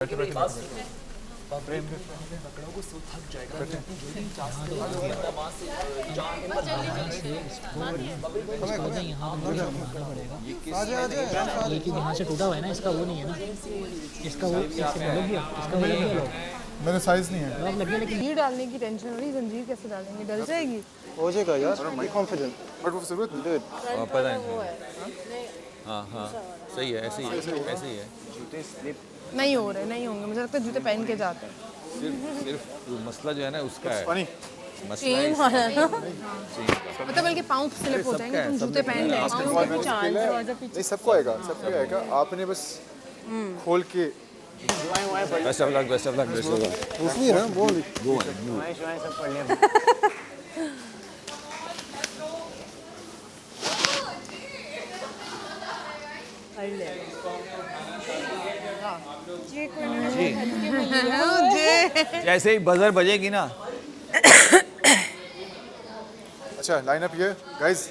यहाँ से टूटा हुआ है ना, इसका वो नहीं है ना, इसका वो लग गया, इसका वो लग गया, मेरा साइज नहीं है। लग गया। लेकिन ये डालने की टेंशन हो रही, जंजीर कैसे डालेंगे, डल जाएगी। हो जाएगा यार, बी कॉन्फिडेंट। बट वो जरूरत नहीं। पता नहीं। हाँ हाँ सही है, ऐसे ही है, ऐसे ही है। नहीं हो रहे, नहीं होंगे, मुझे लगता है जूते पहन के जाते हैं। सिर्फ मसला जो है ना उसका है। पानी चेन वाला ना, मतलब बल्कि पाँव स्लिप हो जाएंगे, तुम जूते पहन ले। नहीं, सबको आएगा, सबको आएगा। आपने बस खोल के best of luck, best of luck, best of luck. उसमें है बोल गो सब पढ़ लिया। जैसे ही बजर बजेगी ना। अच्छा, line up here guys,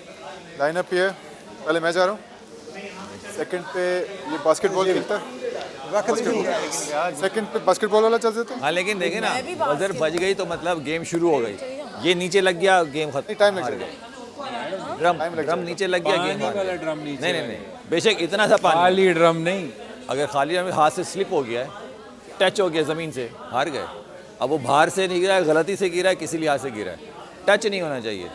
line up here. पहले मैं जा रहा हूँ, सेकंड पे ये बास्केटबॉल खेलता है, सेकंड पे बास्केटबॉल वाला चल देता है। हाँ लेकिन देखे ना, बजर बज गई तो मतलब गेम शुरू हो गई। ये नीचे लग गया, गेम खत्म। टाइम लग जाएगा, ड्रम नीचे लग गया, गेम हार गया। नहीं, बेशक इतना सा पानी, खाली ड्रम नहीं, अगर खाली ड्रम हाथ से स्लिप हो गया है, टच हो गया ज़मीन से, हार गए। अब वो बाहर से नहीं गिरा है, गलती से गिरा है, किसी लिहाज से गिरा है, टच नहीं होना चाहिए।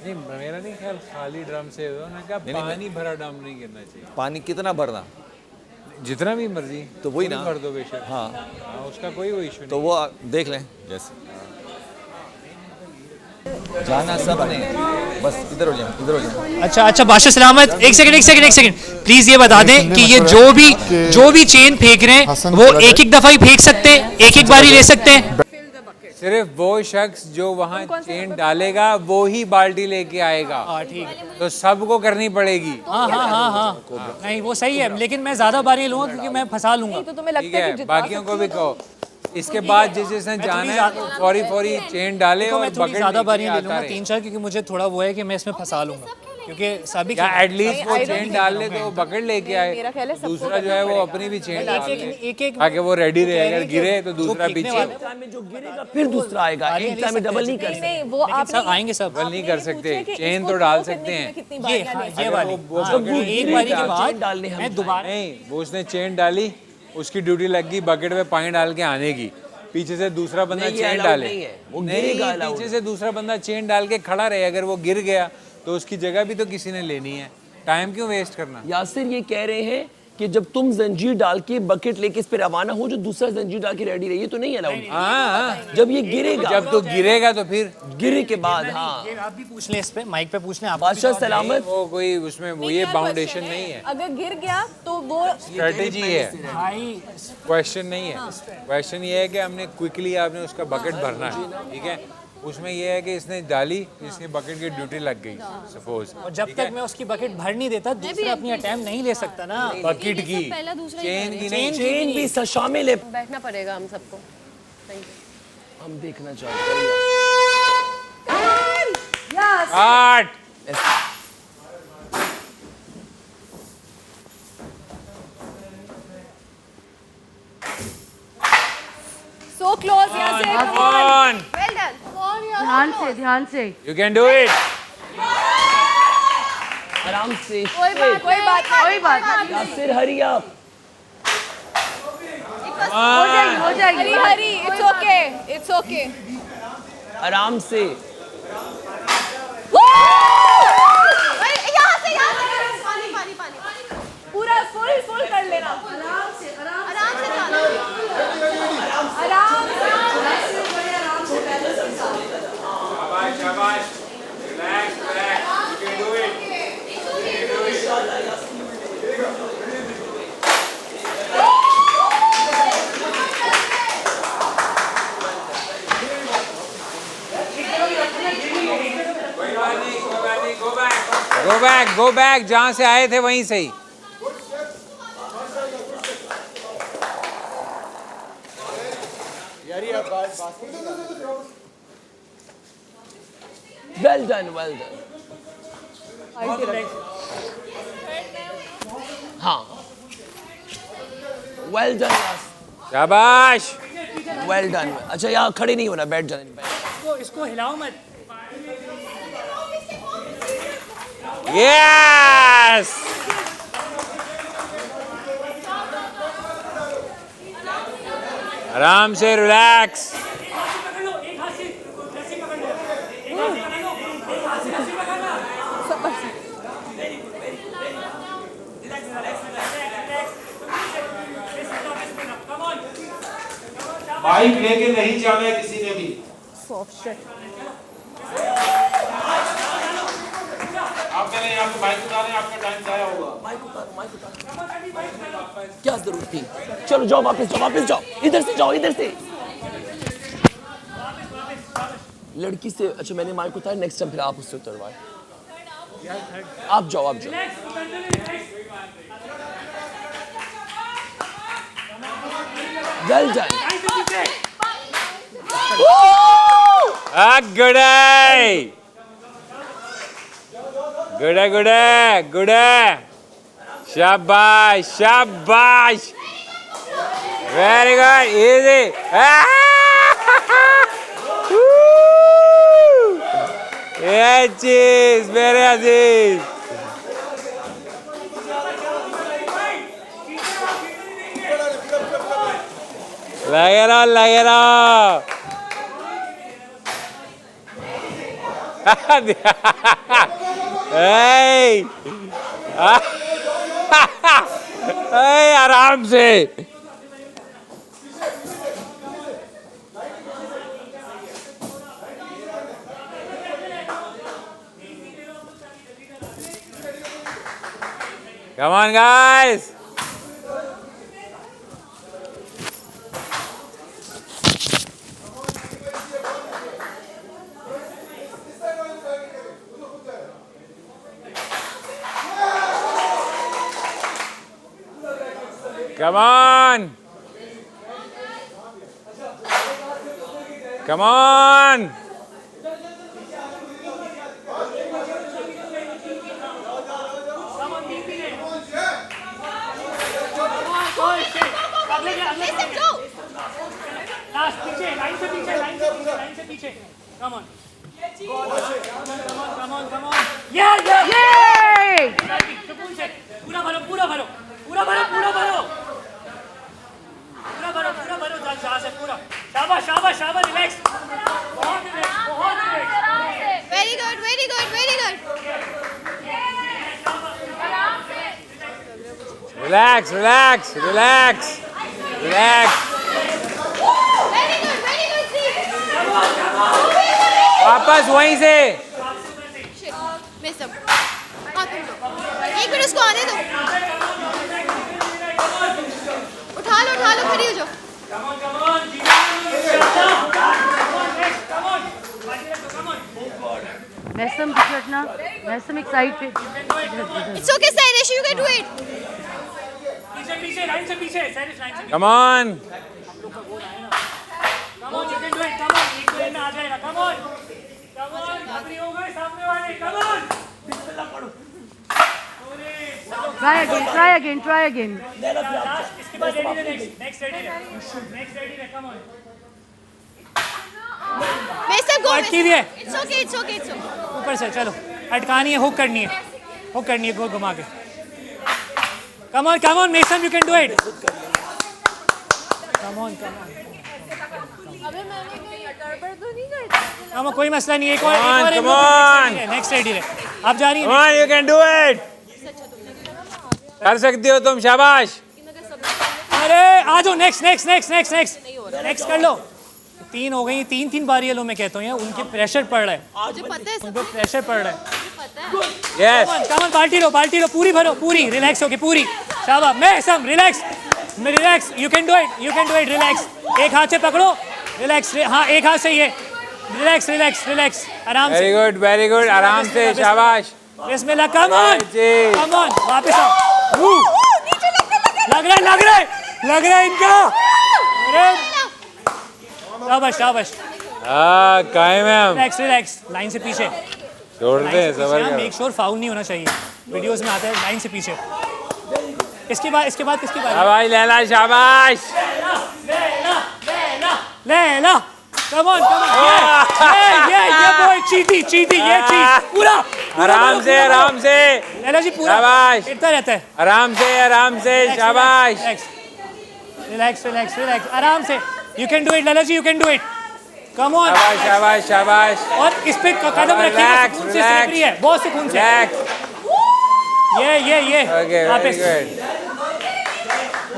नहीं मेरा नहीं ख्याल खाली ड्रम से, उन्होंने कहा पानी भरा ड्रम नहीं गिरना चाहिए। पानी कितना भरना, जितना भी मर्जी तो वही ना भर दो बेशक। हाँ, उसका कोई वो इशू नहीं। तो वो देख लें जैसे जाना सब ने, बस इधर हो जाए, इधर हो जाए। अच्छा बादशाह सलामत, एक सेकंड प्लीज ये बता दें कि ये जो भी चेन फेंक रहे हैं वो एक दफा ही फेंक सकते हैं, एक बार ही ले सकते हैं। सिर्फ वो शख्स जो वहाँ चेन डालेगा वो ही बाल्टी लेके आएगा। ठीक, तो सबको करनी पड़ेगी। हाँ नहीं वो सही है, लेकिन मैं ज्यादा बारी लूंगा क्योंकि मैं फंसा लूंगा। तो तुम्हें ठीक लगता है है, कि जितना बाकियों को भी कहो। इसके बाद जिसने जाना है फौरी चेन डाले और मैं थोड़ी बकेट ज्यादा बारी लेके ले आता लूंगा, रहे। 3-4, क्योंकि मुझे थोड़ा वो है कि मैं इसमें फंसा लूंगा, क्योंकि सभी या एटलीस्ट वो चेन डाल ले तो वो बकेट लेके आए। मेरा ख्याल है सबको दूसरा जो है वो अपनी भी चेन डाल ले एक ताकि वो रेडी रहे, अगर गिरे तो दूसरा पीछे। में जो गिरेगा फिर दूसरा आएगा, एक टाइम में डबल नहीं कर सकते। नहीं, वो आप सब आएंगे सब। डबल नहीं कर सकते, चेन तो डाल सकते हैं। ये वाली एक बारी के बाद मैं दोबारा नहीं, वो उसने चेन डाली, उसकी ड्यूटी लग गई बकेट में पानी डाल के आने की। पीछे से दूसरा बंदा चेन डाले, वो नहीं पीछे से दूसरा बंदा चेन डाल के खड़ा रहे, अगर वो गिर गया तो उसकी जगह भी तो किसी ने लेनी है। टाइम क्यों वेस्ट करना। यासिर ये कह रहे हैं कि जब तुम जंजीर डाल के बकेट लेके इस पे रवाना हो, जो दूसरा जंजीर डाल के रेडी रही, ये तो नहीं अलाउड। हाँ, जब ये गिरेगा, जब तो गिरेगा तो फिर गिरे के बाद, हाँ आप भी पूछ लें, इस पे माइक पे पूछ लें आप। बादशाह सलामत। वो कोई उसमें वो ये बाउंडेशन नहीं है, अगर गिर गया तो वो स्ट्रेटेजी है, भाई क्वेश्चन नहीं है। क्वेश्चन ये है कि हमने क्विकली आपने उसका बकेट भरना है, ठीक है। उसमें यह है कि इसने डाली, इसकी बकेट की ड्यूटी लग गई सपोज, और जब तक मैं उसकी बकेट भर नहीं देता दूसरा अपनी अटेम्प्ट नहीं ले सकता ना। बकेट की चेन की नहीं, चेन भी शामिल है। बैठना पड़ेगा हम सबको। हम देखना चाहते हैं। 8 So close, Yasir. Come on, Well done. ध्यान से you can do it. आराम से। कोई बात नहीं। यासिर हरी आप। हो जाएगी हरी, it's okay. आराम से। यहाँ से पानी। पूरा फुल कर लेना। आराम से जाना। आराम से। शाबाश, relax, you can do it. Go back, जहाँ से आए थे वहीं से ही। Well done. हाँ, well done यासिर। शाबाश वेल डन। अच्छा यहाँ खड़े नहीं होना, बैठ जाना। इसको हिलाओ मत। यस आराम से रिलैक्स। बाइक लेके नहीं जाना है किसी ने भी। आपके नहीं, आपको बाइक उतारे, आपका टाइम जाया होगा। क्या जरूरत थी? चलो जाओ, वापस जाओ, वापस जाओ, इधर से जाओ, इधर से। लड़की से अच्छा मैंने माइक उतारा, नेक्स्ट टाइम फिर आप उससे उतरवाए। आप जाओ, आप जाओ। Well done. Good good good good शाबाश शाबाश वेरी गुड इजी ये चीज मेरे अजीज लगे रहो लगे रहो hey! hey, आराम से Come on guys Come on! Come on! Listen, go. Last पीछे लाइन से पीछे लाइन से पीछे लाइन से पीछे come on come on come on या सुकून से पूरा भरो पूरा भरो पूरा भरो पूरा भरो पूरा भरो पूरा भरो जहाँ से पूरा शाबाश शाबाश शाबाश रिलैक्स बहुत relax Very good, very good, very good. Relax, relax, relax, relax. Very good, very good, see. वापस वहीं से Shit, messed up. हाँ तुम लो। एक मिनट उसको आने दो। उठा लो, खड़ी हो जाओ। मैसम पिछड़ना, मैसम एक साइड पे। It's okay, Sairish, you can do it. पीछे पीछे लाइन से पीछे साइड लाइन से Come on. Come on you can do it come on एक मिनट में आ जाएगा कम ऑन खतरी हो गए सामने वाले कम ऑन बिस्मिल्लाह पढ़ो Try again, try again. इसके बाद ready next ready come on Messam, go. अटकी हुई है It's okay, it's okay, it's okay. ऊपर से चलो अटकानी है हुक करनी है गोल घुमा के come on mason you can do it come on अबे मैंने कोई गड़बड़ तो नहीं कर दी? कम कोई मसला नहीं है एक और Come on. नेक्स्ट रेडी है आप जा रही Come हैं on, you can do it. कर सकती हो तुम शाबाश अरे आ जाओ नेक्स्ट कर लो 3 हो गई 3 बारी लो मैं कहता हूँ यार उनके प्रेशर पड़ रहा है मुझे पता है, सब उनको प्रेशर पड़ रहा है पता है। यस कम ऑन बाल्टी लो पूरी भरो पूरी रिलैक्स होके पूरी शाबाश मैं सम relax you can do it relax एक हाथ से पकड़ो रिलैक्स हाँ एक हाथ से ये रिलैक्स आराम से वेरी गुड आराम से शाबाश बिस्मिल्लाह कम ऑन वापस आओ लग रहा है इनका अरे शाबाश हाँ कायम है हम रिलैक्स लाइन से पीछे छोड़ते हैं सबर करो मेक श्योर फाउल नहीं होना चाहिए वीडियोस में आता है लाइन से पीछे इसके बाद किसकी बारी शाबाश लैला शाबाश पहला कम ऑन ये बॉय चीटी ये चीज पूरा आराम से आराम से लैला जी पूरा शाबाश। इतना रहता है आराम से शाबाश। रिलैक्स आराम से you can do it Laila ji you can do it come on शाबाश शाबाश शाबाश। और इस पे कदम रखिए Relax, सुकून से स्लिपरी है बहुत सुकून से ये ओके वापस वेरी गुड।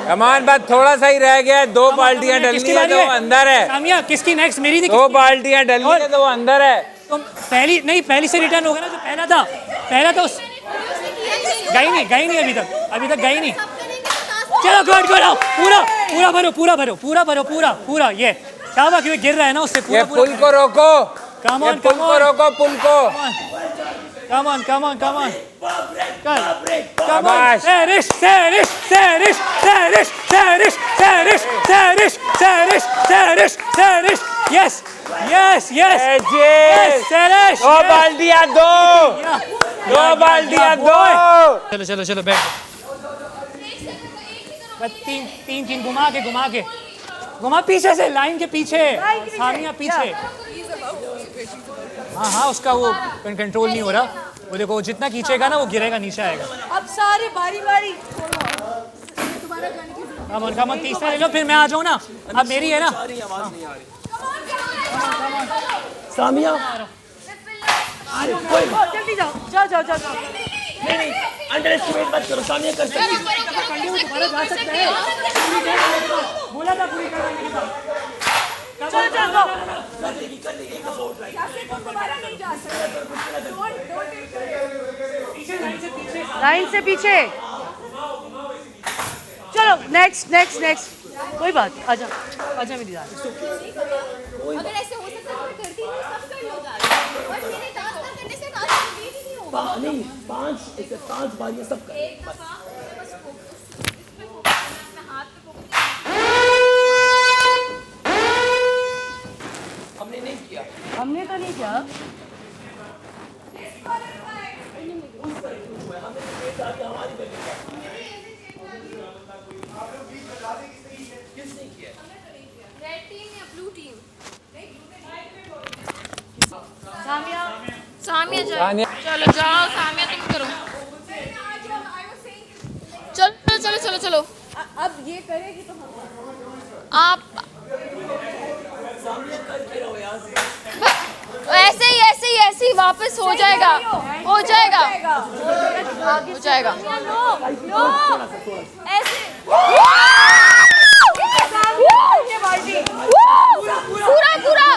कमान बात थोड़ा सा ही रह गया है, 2 बाल्टियां डलनी है तो वो अंदर है। सामिया किसकी नेक्स्ट मेरी थी 2 बाल्टियां डलनी है तो वो अंदर है। तुम पहली से रिटर्न हो गया ना जो पहला था उस गई नहीं अभी तक गई नहीं। चलो गुड पूरा ये शाबाश क्योंकि गिर रहा है ना उससे ये पुल को रोको कम ऑन पुल को कम ऑन शाबाश। यस दो बाल्टियां दो। चलो बैठ तीन घुमा पीछे से लाइन के पीछे सामिया पीछे। हाँ उसका वो कंट्रोल नहीं हो रहा वो देखो जितना खींचेगा ना वो गिरेगा नीचे आएगा। अब सारे बारी कम ऑन तीसरा ले लो फिर मैं आ जाऊँ ना अब मेरी है ना। सामिया जल्दी जाओ नहीं अंडर एस्टिमेट मत करो सामिया कर सकती है। बोला था पूरी करने के बाद चलो लाइन से पीछे चलो नेक्स्ट कोई बात आजा मेरी जान। अगर ऐसे हो सकता है तो करती नहीं सब कर लो जाके बस मेरे डांस ना करने से डांस कंप्लीट ही नहीं होगा। नहीं 5 बार ये सब कर एक दफा बस फोकस मैं हाथ पे फोकस हमने तो नहीं किया रेड टीम या ब्लू टीम सामिया जाओ चलो जाओ सामिया तुम करो चलो अब ये करेगी तो आप ऐसे ही वापस हो जाएगा ऐसे पूरा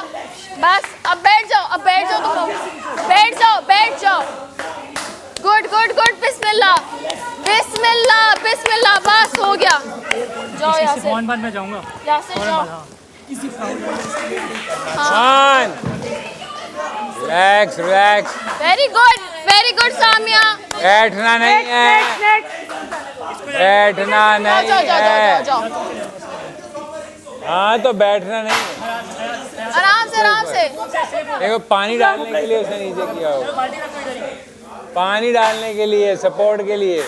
बस अब बैठ जाओ बैठ जाओ गुड बिस्मिल्लाह बस हो गया जाओ यासिर बाद मैं जाऊंगा जाओ रिलैक्स वेरी गुड सामिया बैठना नहीं है जाओ हाँ तो बैठना नहीं है। आराम से देखो पानी डालने के लिए उसने नीचे किया होगा पानी डालने के लिए सपोर्ट के लिए।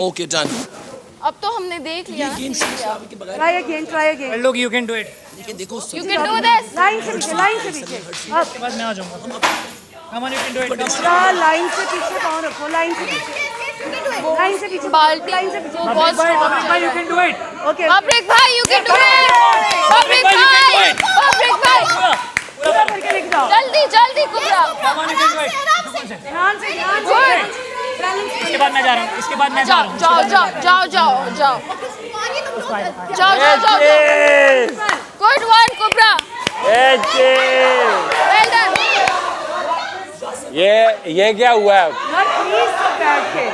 Okay done. अब तो हमने देख लिया ट्राई अगेन लोग यू कैन डू इट लेकिन देखो you can do this line से पीछे उसके बाद मैं आ जाऊंगा कम on you can do it line से पीछे पाँव रखो लाइन से पीछे बाल्टी लाइन से पीछे वो बहुत स्ट्रांग है you can do it okay public भाई you can do it public भाई पूरा करके लेके जाओ जल्दी Kubra come on you can do it ध्यान से इसके बाद मैं जा रहा हूँ इसके बाद मैं जा रहा हूँ जाओ गुड वन कुबरा वेल डन ये क्या हुआ है? प्लीज बैठ के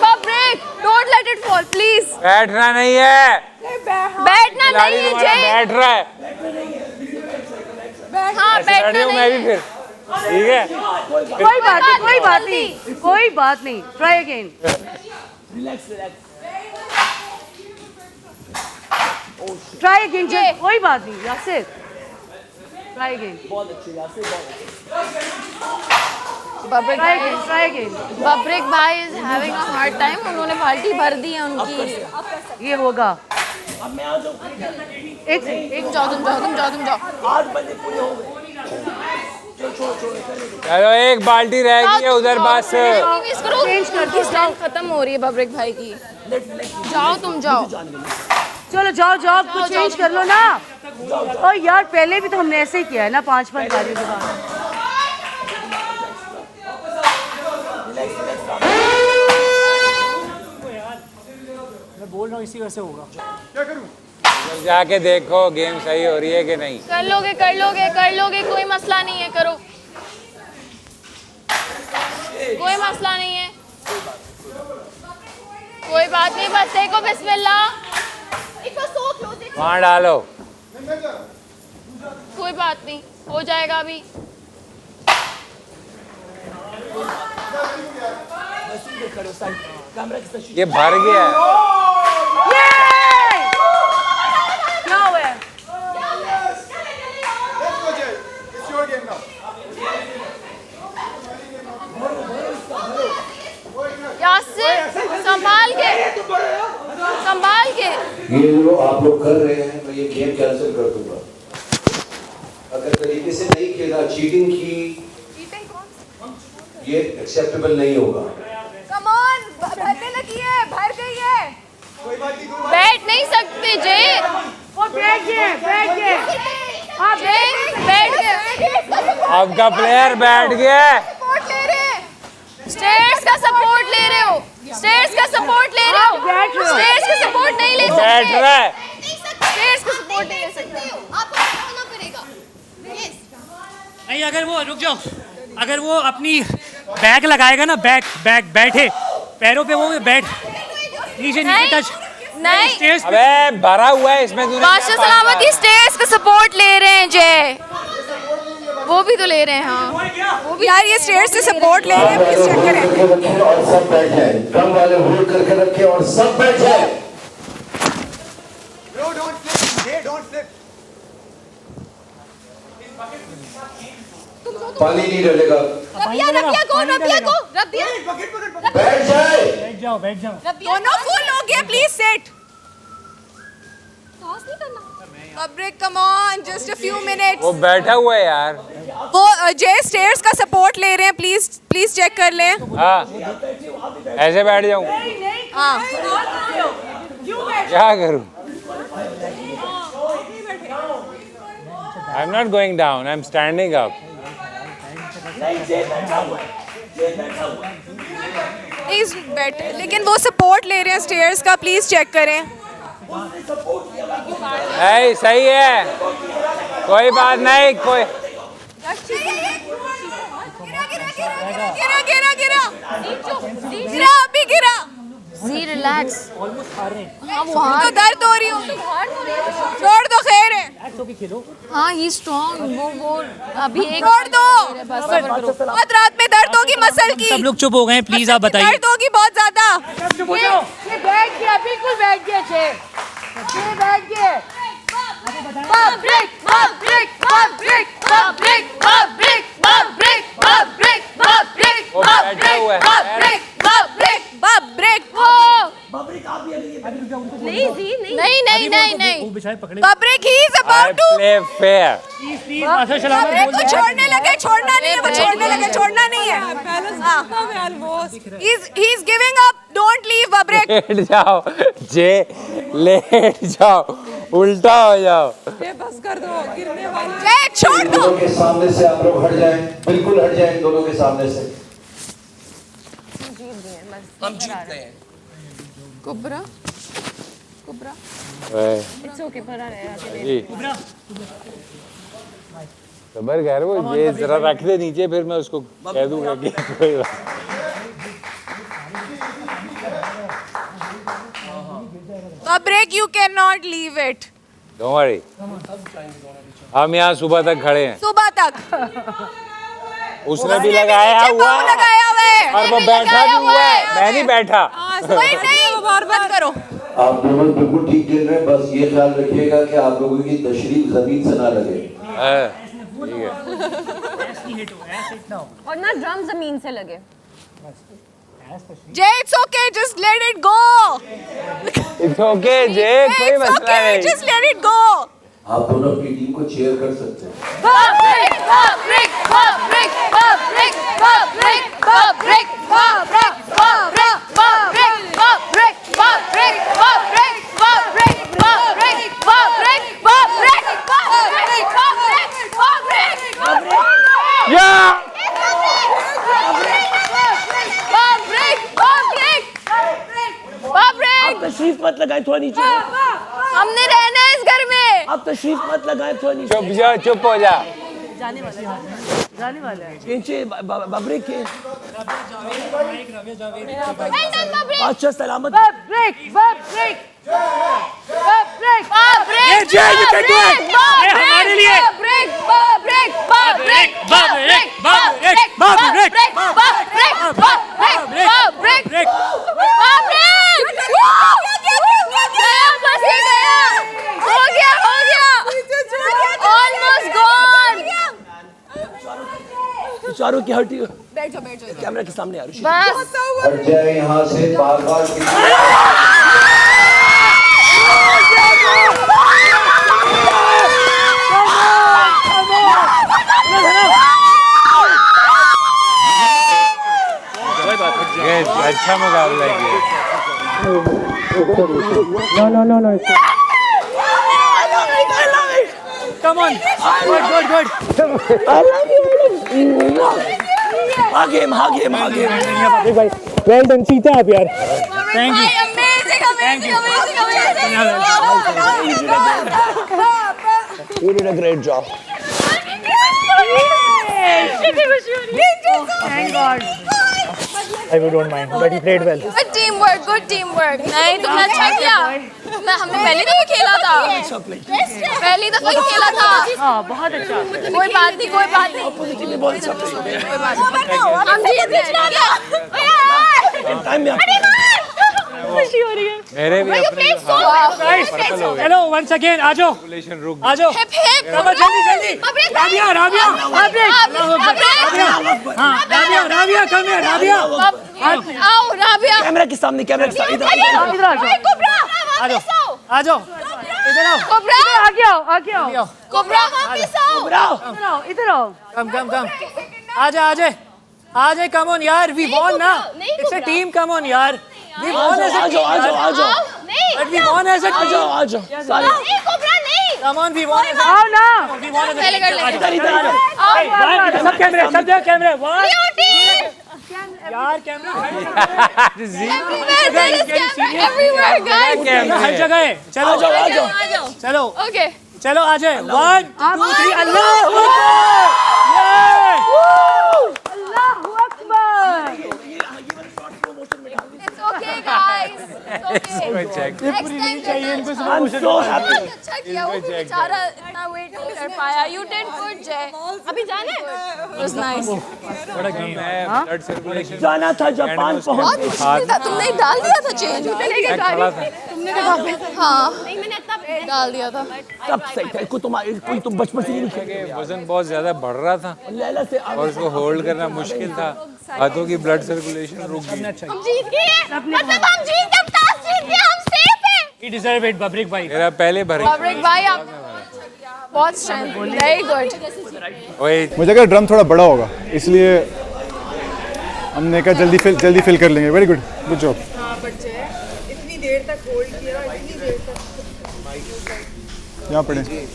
Babrik, don't let it fall, please. बैठना नहीं है बैठना नहीं है जय। बैठ रहा है हाँ बैठना नहीं मैं भी फिर ठीक है कोई बात नहीं ट्राई अगेन ट्राई अगेन कोई बात नहीं यासिर ट्राई अगेन बहुत अच्छे यासिर बहुत अच्छे बब्रिक try again. बब्रिक भाई is having a hard time, उन्होंने बाल्टी भर दी है उनकी। ये होगा। अब मैं आ जाऊँ। एक तुम जाओ 8 बजे पूरे हो गए। चलो एक बाल्टी रह गई है उधर बस। चेंज कर दो, टाइम खत्म हो रही है बब्रिक भाई की। जाओ तुम जाओ। चलो जाओ कुछ चेंज कर लो ना। और यार पहले भी तो हमने ऐसे ही किया है ना 5-5 गाड़ियों के बाद। मैं बोल रहा हूँ इसी वजह से होगा। क्या करूं? जाके देखो गेम सही हो रही है कि नहीं। कर लोगे, कोई मसला नहीं है, करो, कोई मसला नहीं है, कोई बात नहीं, बस देखो बिस्मिल्लाह। वहाँ डालो। कोई बात नहीं, हो जाएगा अभी। ये भर गया है। क्या हुआ है? Let's go, Jay. It's your game now. Yasir संभाल के। ये जो आप लोग कर रहे हैं मैं ये गेम कैंसिल कर दूंगा। अगर तरीके से नहीं खेला, चीटिंग की, ये एक्सेप्टेबल नहीं होगा। कम ऑन, भरने लगी है, भर गई है। बैठ नहीं सकते जे। वो बैठ गए। आप बैठ गए। आपका प्लेयर बैठ गया। सपोर्ट ले रहे हैं, स्टेयर्स का सपोर्ट ले रहे हो, स्टेयर्स का सपोर्ट ले रहे हो, बैठ रहे हो। स्टेयर्स का सपोर्ट नहीं ले सकते, बैठ रहा है। स्टेयर्स का सपोर्ट नहीं ले सकते। आपको होना पड़ेगा। नहीं, अगर वो रुक जाओ, अगर वो अपनी बैग लगाएगा ना, बैग बैठे पैरों पे, वो बैठ नीचे टच नहीं, स्टेयर्स पे। अबे भरा हुआ है इसमें। बादशाह सलामती स्टेयर्स का सपोर्ट ले रहे हैं जय, वो भी तो ले रहे हैं। हाँ वो भी यार ये स्टेयर्स से सपोर्ट ले रहे हैं, प्लीज चेक करें। रखें और सब बैठ जाए। ड्रम वाले होल्ड करके रखें और सब बैठ जाए। Bro, don't slip. Jay, don't slip. पानी नहीं डलेगा। रबिया को बैठ जाए। बैठ जाओ। दोनों फुल हो गए, प्लीज सिट। बब्रिक come on, just a few minutes. वो बैठा हुआ है यार। वो जय स्टेयर्स का सपोर्ट ले रहे हैं, प्लीज चेक कर लें। हाँ ऐसे बैठ जाऊँ? हाँ क्या करूँ? I'm not going down. I'm standing up. Please बैठ, लेकिन वो सपोर्ट ले रहे हैं स्टेयर्स का, प्लीज चेक करें। नहीं सही है, कोई बात नहीं। कोई गिरा अभी गिरा। जी रिलैक्स। तो दर्द हो रही हो, छोड़ दो, खैर है। हाँ ही स्ट्रॉन्ग, वो अभी एक छोड़ दो, बस सब्र करो। बहुत रात में दर्द होगी मसल की। सब लोग चुप हो गए, प्लीज आप बताइए। दर्द होगी बहुत ज्यादा। ये बैठ गया, बिल्कुल बैठ गया। ये बैठ गया। वो बैठा हुआ है। नहीं बब्रिक he is about to play fair. Please बादशाह सलामत बब्रिक को बोल छोड़ने लगे, छोड़ना नहीं है, वो छोड़ने लगे, छोड़ना नहीं है। He is giving up, don't leave बब्रिक। लेट जाओ जे, लेट जाओ, उल्टा हो जाओ। जय छोड़ दो। दोनों के सामने से आप लोग हट जाएं, बिल्कुल हट जाएं दोनों के सामने से। हम जीत गए हैं। कुबरा इट्स ओके, पर आ रहा है। जी सबर कर, वो ये जरा रख दे नीचे, फिर मैं उसको कह दूंगा कि कोई बात। बब्रिक you can not leave it. Don't worry, हम यहाँ सुबह तक खड़े हैं। सुबह तक उसने भी लगाया हुआ है लगाया हुआ है, और वो बैठा भी हुआ है, मैं नहीं बैठा। नहीं बार करो। आप दोनों बिल्कुल ठीक खेल रहे हैं, बस ये ख्याल रखिएगा कि आप लोगों की तशरीफ जमीन से ना लगे। ठीक है। ही हिट हो, ऐसे हिट ना हो। और ना ड्रम जमीन से लगे। Jay, it's okay, just let it go. It's okay, Jay. कोई It's मसला okay, नहीं. just let it go. आप दोनों अपनी टीम को चेयर कर सकते हैं। Fabric, fabric, fabric, fabric, fabric, fabric, fabric, fabric, fabric, fabric, fabric, fabric, fabric, fabric, fabric, fabric, fabric, fabric. Yeah. आप तशरीफ मत लगाएं, थोड़ा नीचे आओ। हमने रहना है इस घर में। आप तशरीफ मत लगाएं, थोड़ा नीचे चुप जा, चुप हो जा। जाने वाला है नीचे बबरे के Well done, Fabric. अच्छा सलामत ब्रेक ब्रेक ब्रेक ये जय, you can do it. ये हमारे लिए। Fabric, fabric, fabric, Fabric, fabric, fabric, fabric, fabric, Break. गया, बस ये गया। हो गया। Almost gone. चारों की हटी बैठ जाओ। कैमरा के सामने आ रही बस। हट जाए यहाँ से बार-बार अच्छा मुकाबला किया। Come on. Good. आगे Well done, सीते आप यार। Thank you. Amazing. You did a great job. Thank God I don't mind, but he played well. Good teamwork. नहीं, तुमने अच्छा किया। हमने पहली दफा खेला था। हाँ बहुत अच्छा कोई बात नहीं। हम जीत गए। टाइम में खुशी हो रही है। मेरे भी अपने Guys, hello once again. आ जाओ। Hip hip. Come on, जल्दी। राबिया। हाँ, राबिया, come here, राबिया। आओ राबिया। कैमरा के सामने इधर आ जाओ आ जाओ। इधर आओ। कोबरा आगे आओ कोबरा वापस आओ। इधर आओ Come. आजा, come on यार, we won ना। It's a team, come on यार। We won as a team। आ जाओ नहीं But we won as a team। आ जाओ सारे नहीं कोबरा नहीं। Come on, we won as a आओ ना We won as a पहले कर ले। इधर सब कैमरे। One। टीम यार कैमरा everywhere guys। हर जगह है। चलो आ जाओ। Okay। चलो आ जाए 1 2 3 अल्लाह Allahu Akbar It's okay guys। It's okay। Next time I'm so happy अच्छा किया वो भी बेचारा इतना वेट नहीं कर पाया। You did good Jay। अभी जाना है? It was nice। Blood circulation जाना था जापान बहुत पहुंच मुश्किल था। तुमने डाल दिया था चेंज। हाँ नहीं मैंने इतना डाल दिया था। सब सही था कोई तुम बचपन से नहीं खेले वजन बहुत ज्यादा बढ़ रहा था लैला से और उसको होल्ड करना मुश्किल था। हाथों की ब्लड सर्कुलेशन रुक गई। हम जीत गए। मतलब हम जीत गए। टास्क जीत गए। हम सेफ हैं। He deserve it, बब्रिक भाई। मेरा पहले भर Fabric भाई आप बहुत स्ट्रेंथ। Very good. मुझे लगा ड्रम थोड़ा बड़ा होगा इसलिए हमने कहा जल्दी फिल कर लेंगे। Very good job. इतनी देर तक होल्ड किया इतनी देर तक यहाँ पड़े नहीं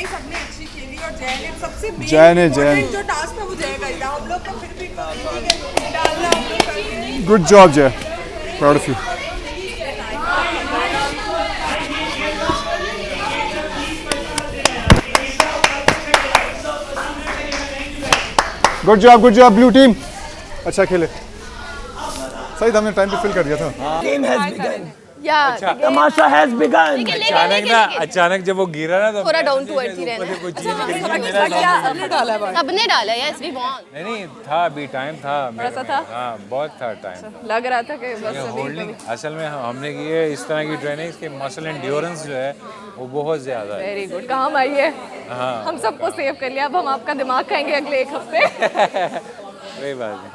सबने अच्छी खेली और जय ने सबसे जय ने जो टास्क था वो जय का ही था। हम लोग तो फिर भी डालना हम लोग करके गुड जॉब जय proud of you. Good job blue team अच्छा खेले। सही था हमने टाइम पे फिल कर दिया था। गेम हैज बिगन या तमाशा हैज बिगन। अचानक ना, अचानक जब वो गिरा ना तो थोड़ा डाउन टू अर्थ ही रहना। सबने डाला यस वी वांट। नहीं था, अभी टाइम था, थोड़ा सा था? हाँ बहुत था टाइम। लग रहा था कि बस अभी होल्डिंग असल में हमने की है इस तरह की ट्रेनिंग के मसल एंड्योरेंस जो है वो बहुत ज्यादा है। Very good. काम आई है। हाँ हम सबको सेव कर लिया, अब हम आपका दिमाग खाएंगे अगले एक हफ्ते। वही बात है।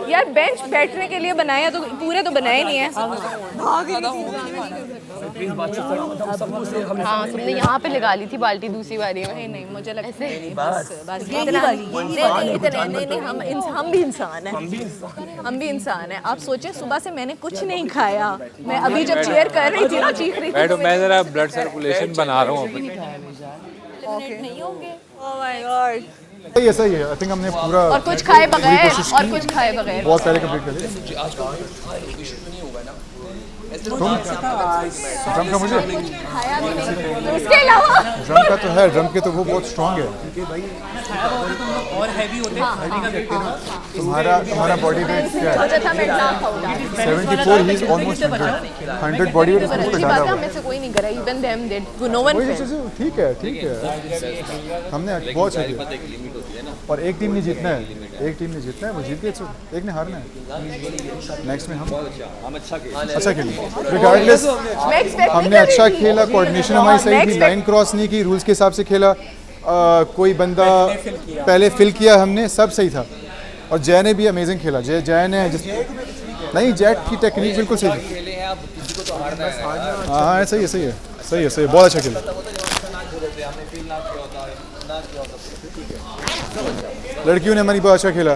यार बेंच बैठने के लिए बनाया तो पूरे तो बनाए नहीं है। हाँ तुमने यहाँ पे लगा ली थी बाल्टी दूसरी बारी में। नहीं मुझे लगता है बस नहीं हम भी इंसान हैं। हम भी इंसान हैं। आप सोचें सुबह से मैंने कुछ नहीं खाया, मैं अभी जब चेयर कर रही थी ना चीख रही थी। बैठो, मैं जरा ब्लड सर्कुलेशन बना रहा हूँ। नहीं होंगे। Oh my God. सही है। आई थिंक हमने पूरा और कुछ खाए बगैर बहुत पहले कंप्लीट कर लिया। ड्रम का मुझे उसके अलावा ड्रम का तो है, ड्रम के तो वो बहुत स्ट्रांग है। और हैवी होते हैं। तुम्हारा बॉडी वेट क्या है? सोचा था मैं ना खाऊंगा। 74 he is almost 100 body weight इसमें अच्छी डाला बात है, हुआ हमें से कोई नहीं करा, even them did no one वही फेल। चीज़ ठीक है। हमने बहुत चाहिए और एक टीम ने जीतना है, वो जीत गए, एक ने हारना है। नेक्स्ट में हम अच्छा खेले रिगार्डलेस। हमने अच्छा खेला, कोऑर्डिनेशन हमारी सही थी, लाइन क्रॉस नहीं की, रूल्स के हिसाब से खेला। कोई बंदा पहले फिल किया हमने, सब सही था। और जय ने भी अमेजिंग खेला। जय ने नहीं, जेट की टेक्निक बिल्कुल सही थी। हाँ सही है, बहुत अच्छा खेला। लड़कियों ने हमारी बहुत अच्छा खेला,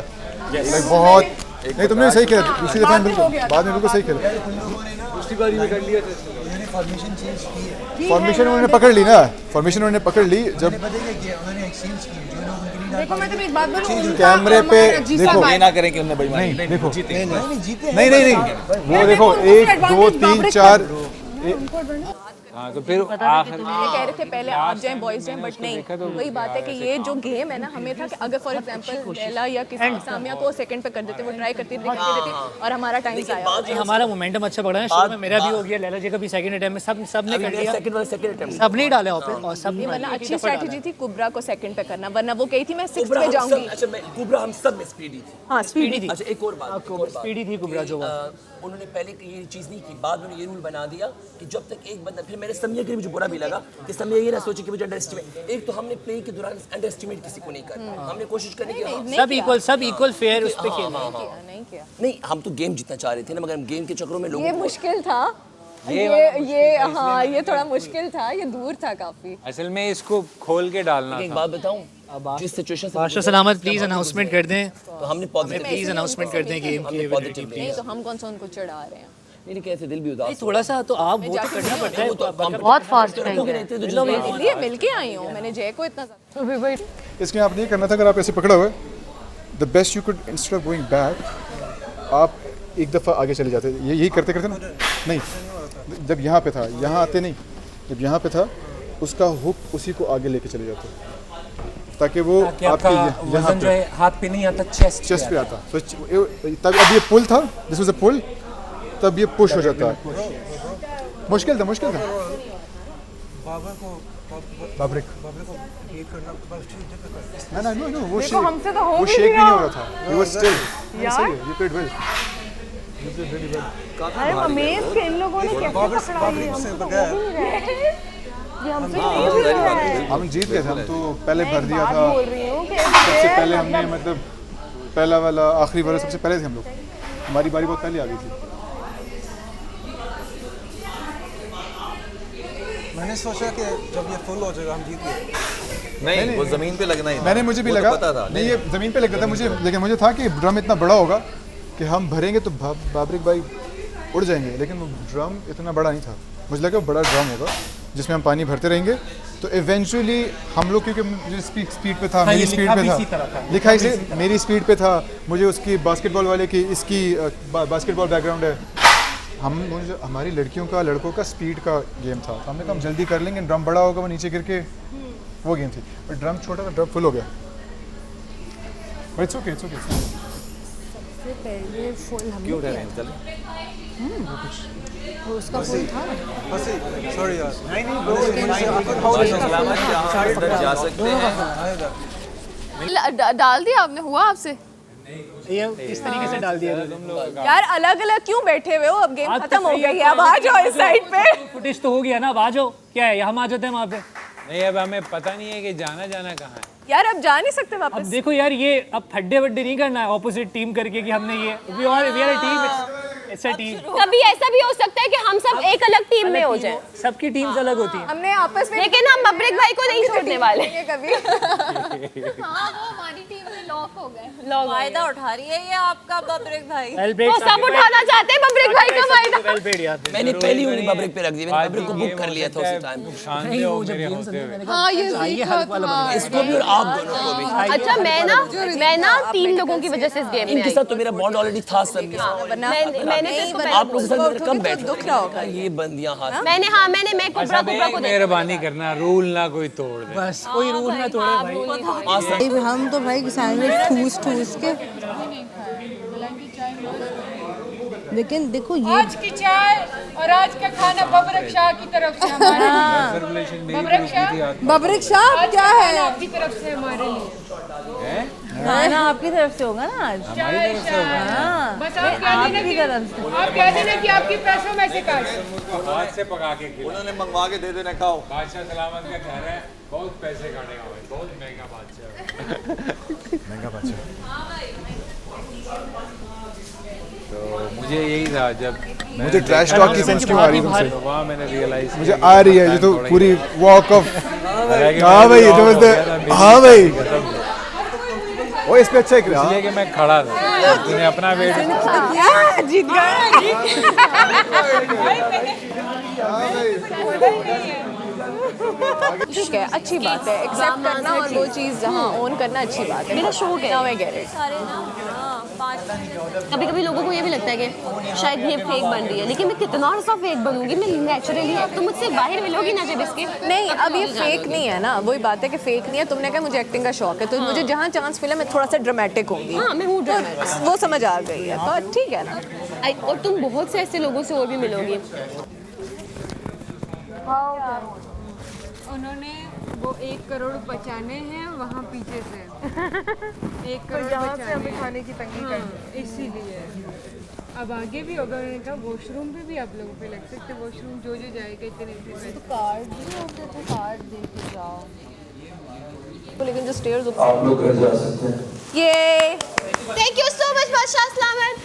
बहुत। नहीं तुमने सही खेला, दूसरी दफा बिल्कुल बाद में बिल्कुल सही खेला। फॉर्मेशन उन्होंने पकड़ ली ना, जब देखो मैं तुम्हें एक बात बोलूं, कैमरे पे देखो ये ना करें कि उन्होंने बेईमानी नहीं देखो नहीं वो देखो 1 2 3 4। हाँ तो फिर आखिर ये कह रहे थे पहले आप जाएं बॉयज जाएं, बट नहीं वही बात है कि ये जो गेम है ना, हमें था कि अगर फॉर एग्जांपल लैला या किसी सामिया को सेकंड पे कर देते, वो ट्राई करती रहती और हमारा टाइम जाया। हमारा मोमेंटम अच्छा बढ़ा है, शुरू में मेरा भी हो गया, लैला जी का भी सेकंड अटेम्प्ट में सबने कर लिया, सब नहीं डाले ऑफ और सब। वरना अच्छी स्ट्रेटजी थी कुबरा को सेकंड पे करना, वरना वो कही थी मैं 6 पे जाऊंगी। अच्छा मैं कुबरा हम सब में स्पीडी थी। हां स्पीडी थी। अच्छा एक और बात, स्पीडी थी कुबरा जो उन्होंने पहले ये चीज़ नहीं की, बाद में ये रूल बना दिया कि जब तक एक बंदा, फिर मेरे समिया के लिए मुझे बुरा भी लगा कि समिया ये ना सोचे कि मुझे अंडर एस्टिमेट। एक तो हमने प्ले के दौरान अंडर एस्टिमेट किसी को नहीं करना, हमने कोशिश करनी कि सब इक्वल फेयर उस पे खेलना। नहीं किया। नहीं हम तो गेम जीतना चाह रहे थे ना, मगर हम गेम के चक्करों में लोग ये मुश्किल था, ये हाँ ये थोड़ा मुश्किल था, ये दूर था काफी। असल में इसको खोल के डालना था। एक बात बताऊं, जिस सिचुएशन से बादशाह सलामत प्लीज अनाउंसमेंट कर दें, तो हमने पॉजिटिव प्लीज अनाउंसमेंट कर दें गेम की पॉजिटिव नहीं तो हम कौन सा उनको चढ़ा रहे हैं। नहीं कैसे दिल भी उदास थोड़ा सा तो आप वो तो करना पड़ता है। बहुत फास्ट है। इसलिए मिलके आई हूँ मैंने जय को इतना। इसमें आप नहीं करना था, अगर आप ऐसे पकड़ा हुआ है, the best you could instead of going back, आप एक दफ़ा आगे चले जाते। यही करते करते ना, नहीं जब यहाँ पे था, यहाँ आते नहीं, जब यहाँ पे था उसका हुक उसी को आगे लेके चले जाते, ताकि वो आपके यहाँ पे हाथ पे नहीं आता, चेस्ट पे आता। तो तब अब ये पुल था, दिस वाज अ पुल, तब ये पुश हो जाता है। मुश्किल था बाबरिक ना वो शेक हमसे तो हो वो भी शेक भी गया। नहीं हो रहा था, ही वाज स्टिल। यार यू प्लेड वेल, अरे अमेज के इन लोगों ने कैसे पकड़ा ये हमसे बगैर। ये हमसे नहीं हो रहा है। हम जीत गए थे, हम तो पहले भर दिया था। बोल रही हूँ कि सबसे पहले हमने मतलब पहला वाला आखिरी वाला सबसे पहले थे हम लोग, हमारी बारी बहुत पहले आ गई थी। मैंने सोचा कि जब ये फुल हो जाएगा हम जीत गए। नहीं वो जमीन पे लगना ही था। मैंने मुझे भी वो तो लगा पता था। नहीं ये ज़मीन पे लगता था मुझे, लेकिन मुझे था कि ड्रम इतना बड़ा होगा कि हम भरेंगे तो बाबरिक भाई उड़ जाएंगे, लेकिन वो ड्रम इतना बड़ा नहीं था। मुझे लगा बड़ा ड्रम होगा जिसमें हम पानी भरते रहेंगे, तो इवेंचुअली हम लोग, क्योंकि मुझे स्पीड पे था, मेरी स्पीड पे था, लिखा इसे मेरी स्पीड पे था, मुझे उसकी बास्केटबॉल वाले की इसकी बास्केटबॉल बैकग्राउंड है, मुझे हमारी लड़कियों का लड़कों का स्पीड का गेम था, तो हमने कहा हम जल्दी कर लेंगे, ड्रम बड़ा होगा वो नीचे गिर के, वो गेम थी। पर ड्रम छोटा था, ड्रम फुल हो गया, बट इट्स ओके। इससे पहले फुल हमने क्यों उठा रहे हैं? चले वो उसका फुल था। बस सॉरी यार सलामत जहाँ अंदर जा सकते हैं। डाल दिया आपने? हुआ आपसे? ये इस तरीके से डाल दिया यार अलग अलग क्यों बैठे हुए हो? अब गेम खत्म हो गई है, अब आ जाओ इस साइड पे। फुटेज तो हो गया ना, अब आ जाओ। क्या है, हम आ जाते हैं वहाँ पे। नहीं अब हमें पता नहीं है कि जाना कहाँ है। यार अब जा नहीं सकते वापस। अब देखो यार, ये अब फड्डे वड्डे नहीं करना है ऑपोजिट टीम करके कि हमने ये we are a team, it's a team. कभी ऐसा भी हो सकता है कि हम सब एक अलग टीम में हो जाएं। सबकी टीम्स अलग होती हैं। हमने आपस में, लेकिन हम मबरिक भाई को नहीं छोड़ने वाले कभी। हाँ, वो हमारी टीम में लॉक हो गए। फायदा उठा रही है ये आपका मबरिक भाई। तो सब उठाना चाहते हैं मबरिक भाई का फायदा। मैंने पहली उंगली बब्रिक पे रख दी, मैंने बब्रिक को बुक कर लिया था उसी टाइम। नुकसान दे हो मेरे होते हुए। हाँ ये इसको भी और आप दोनों को भी। अच्छा मैं ना 3 लोगों की वजह से इस गेम में इनके आई। साथ तो मेरा बॉन्ड ऑलरेडी था सब के साथ। मैंने तो इसको आप लोगों के साथ मेरा कम बैठ दुख रहा होगा। ये बंदियां हाथ मैं कुबरा को देखा। मेहरबानी करना, रूल ना कोई तोड़ दे। बस कोई रूल ना तोड़े भाई। हम तो भाई सैंडविच ठूस के, लेकिन देखो ये आज की चाय और आज का खाना बबरक शाह की तरफ से हमारे बबरिक शाह क्या है? आपकी तरफ से हमारे लिए खाना आपकी तरफ से होगा ना आज? चाय शाह। बस आप कह देना आपकी तरफ से। आप कह देना कि आपके पैसों में से काट। हाथ से पका के खिला। उन्होंने मंगवा के दे देना, खाओ। बादशाह सलामत का घर है, बहुत पैसे काटेगा भाई, बहुत महंगा बादशाह है। महंगा बादशाह। तो मुझे यही था जब मुझे ट्रैश टॉक की सेंस क्यों आ रही है तुमसे? वहाँ मैंने रियलाइज मुझे आ रही है, ये तो पूरी वॉक ऑफ। हाँ भाई, ये तो बस हाँ भाई, वो इस पे अच्छा है। इसलिए कि मैं खड़ा था, तूने अपना वेट जीत गया। ठीक है, अच्छी बात है, एक्सेप्ट करना और वो चीज़ जहाँ ओन करना अच्छी बात है। मेरा शौक है। Now I get it। कभी कभी लोगों को ये भी लगता है कि शायद ये फेक बन रही है, लेकिन मैं कितना सा फेक बनूंगी, मैं नेचुरली है। तुम मुझसे बाहर मिलोगी ना जब इसके। नहीं, अब ये फेक नहीं है ना, वही बात है कि फेक नहीं है। तुमने कहा मुझे एक्टिंग का शौक है, तो मुझे जहाँ चांस मिला मैं थोड़ा सा ड्रामेटिक होंगी। हाँ, मैं हूँ dramatic। वो समझ आ गई है, तो ठीक है ना। और तुम बहुत से ऐसे लोगों से और भी मिलोगी। उन्होंने वो 1 करोड़ बचाने हैं वहाँ पीछे से 1 करोड़ बचाने हमें खाने की तंगी करनी, इसीलिए अब आगे भी होगा। उन्होंने कहा वॉशरूम पे भी आप लोगों पे लग सकते, वॉशरूम जो जाएगा इतने कार्ड भी होते थे, कार्ड दे के जाओ। लेकिन जो स्टेयर्स आप लोग घर जा सकते हैं। ये थैंक यू सो मच बादशाह सलामत।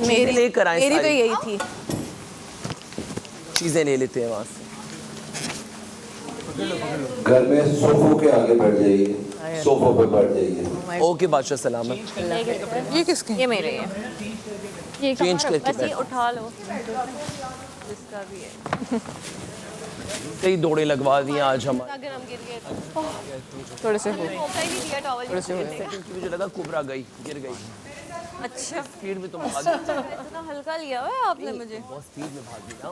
मेरी लेकर आए मेरी तो सारी। यही थी। चीजें ले लेते हैं वहाँ से। घर में सोफों के आगे बैठ जाइए, सोफों पे बैठ जाइए। ओके बादशाह सलामत। ये किसके? ये मेरे है। ये चेंज करके बस ये बैठ। उठा लो। जिसका भी है। कई दौड़े लगवा दिए आज हमारे। अगर हम गिर गए तो थोड़े से हो मौका ही नहीं दिया टॉवल। क्योंकि मुझे लगा कुबरा गई, गिर गई। अच्छा, स्पीड में तुम भागी, इतना हल्का लिया हुआ है आपने मुझे। बहुत स्पीड में भागी ना।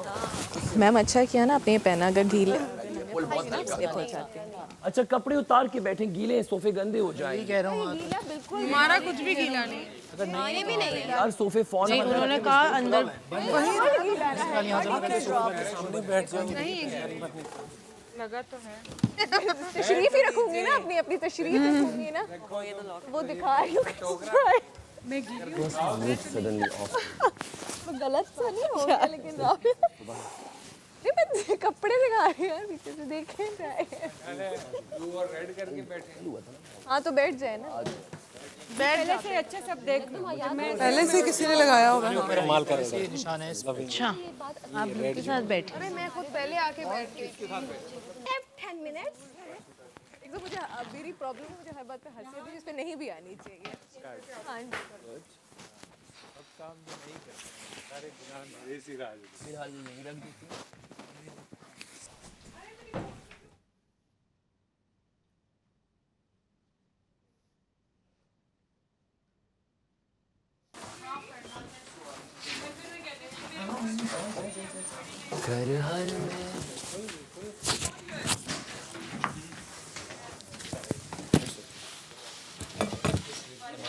मैम अच्छा किया ना आपने ये पहना, अगर ढीले अच्छा कपड़े उतार के बैठे, गीले हैं, सोफे गंदे हो जाएंगे। गीला बिल्कुल हमारा कुछ भी गीला नहीं। ये भी नहीं है। यार सोफे फोन उन्होंने कहा अंदर लगा तो है। तशरीफ ही रखूंगी ना, अपनी अपनी तशरीफ रखूंगी ना। वो दिखा रही हूँ मैं गीली हूँ। Suddenly of. गलत तो नहीं हो गया, लेकिन नहीं, मैं कपड़े दिखा रही हूँ यार, पीछे से देखे जाए। हाँ तो बैठ जाए ना। पहले से अच्छा सब देख लो। पहले से किसी ने लगाया होगा। अच्छा, आप लोग के साथ बैठे। अरे मैं खुद पहले आके बैठ गई। 10 मिनट्स। एक तो मुझे मेरी प्रॉब्लम है, मुझे हर बात पे हंसी आती है जिस पे नहीं भी आनी चाहिए। हाँ जी। काम तो नहीं करते, सारे गुनाह मेरे से राज होते। फिलहाल नहीं रख देती। घर हर में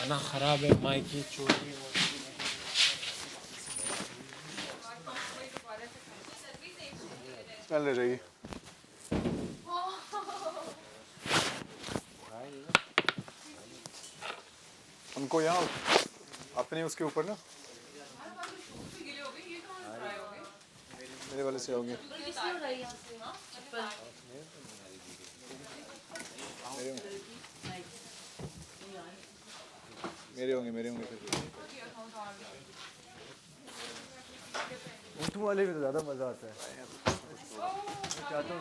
खाना खराब है, माइक की चोरी ले जाइए। हमको यहाँ अपने उसके ऊपर ना मेरे वाले से होंगे। मेरे होंगे ऊँटों वाले में तो ज़्यादा मज़ा आता है। चाहता हूँ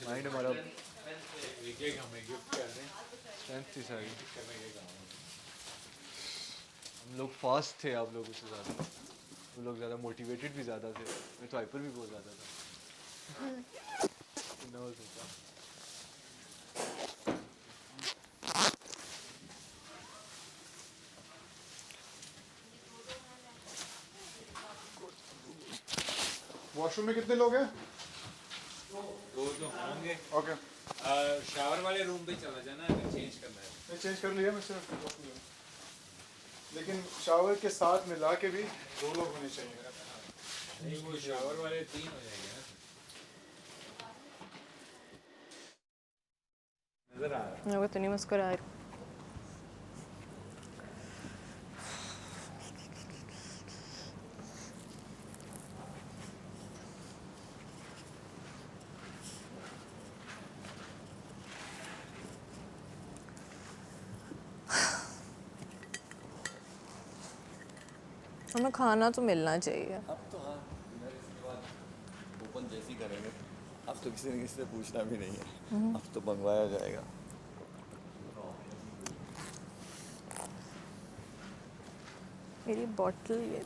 माइंड हमारा हमें गिफ्ट कर दें। स्ट्रेंथ थी सारी। हम लोग फास्ट थे आप लोगों से ज़्यादा। वो लोग ज़्यादा मोटिवेटेड भी ज़्यादा थे। मैं तो हाइपर भी बहुत ज़्यादा था। वॉशरूम में कितने लोग हैं? दो तो होंगे। ओके। शावर वाले रूम पे चला जाना, अगर चेंज करना है। मैं चेंज कर लिया, मैं सिर्फ लेकिन शावर के साथ मिला के भी 2 लोग होने चाहिए। नहीं, वो शावर वाले 3 हो जाएंगे ना। नजर आ रहा है। वो तो नहीं मुस्कुरा रही। हमें खाना तो मिलना चाहिए। अब तो हाँ, इसके बाद ओपन जैसी करेंगे। अब तो किसी ने किसी से पूछना भी नहीं है। अब तो मंगवाया जाएगा। मेरी बॉटल ये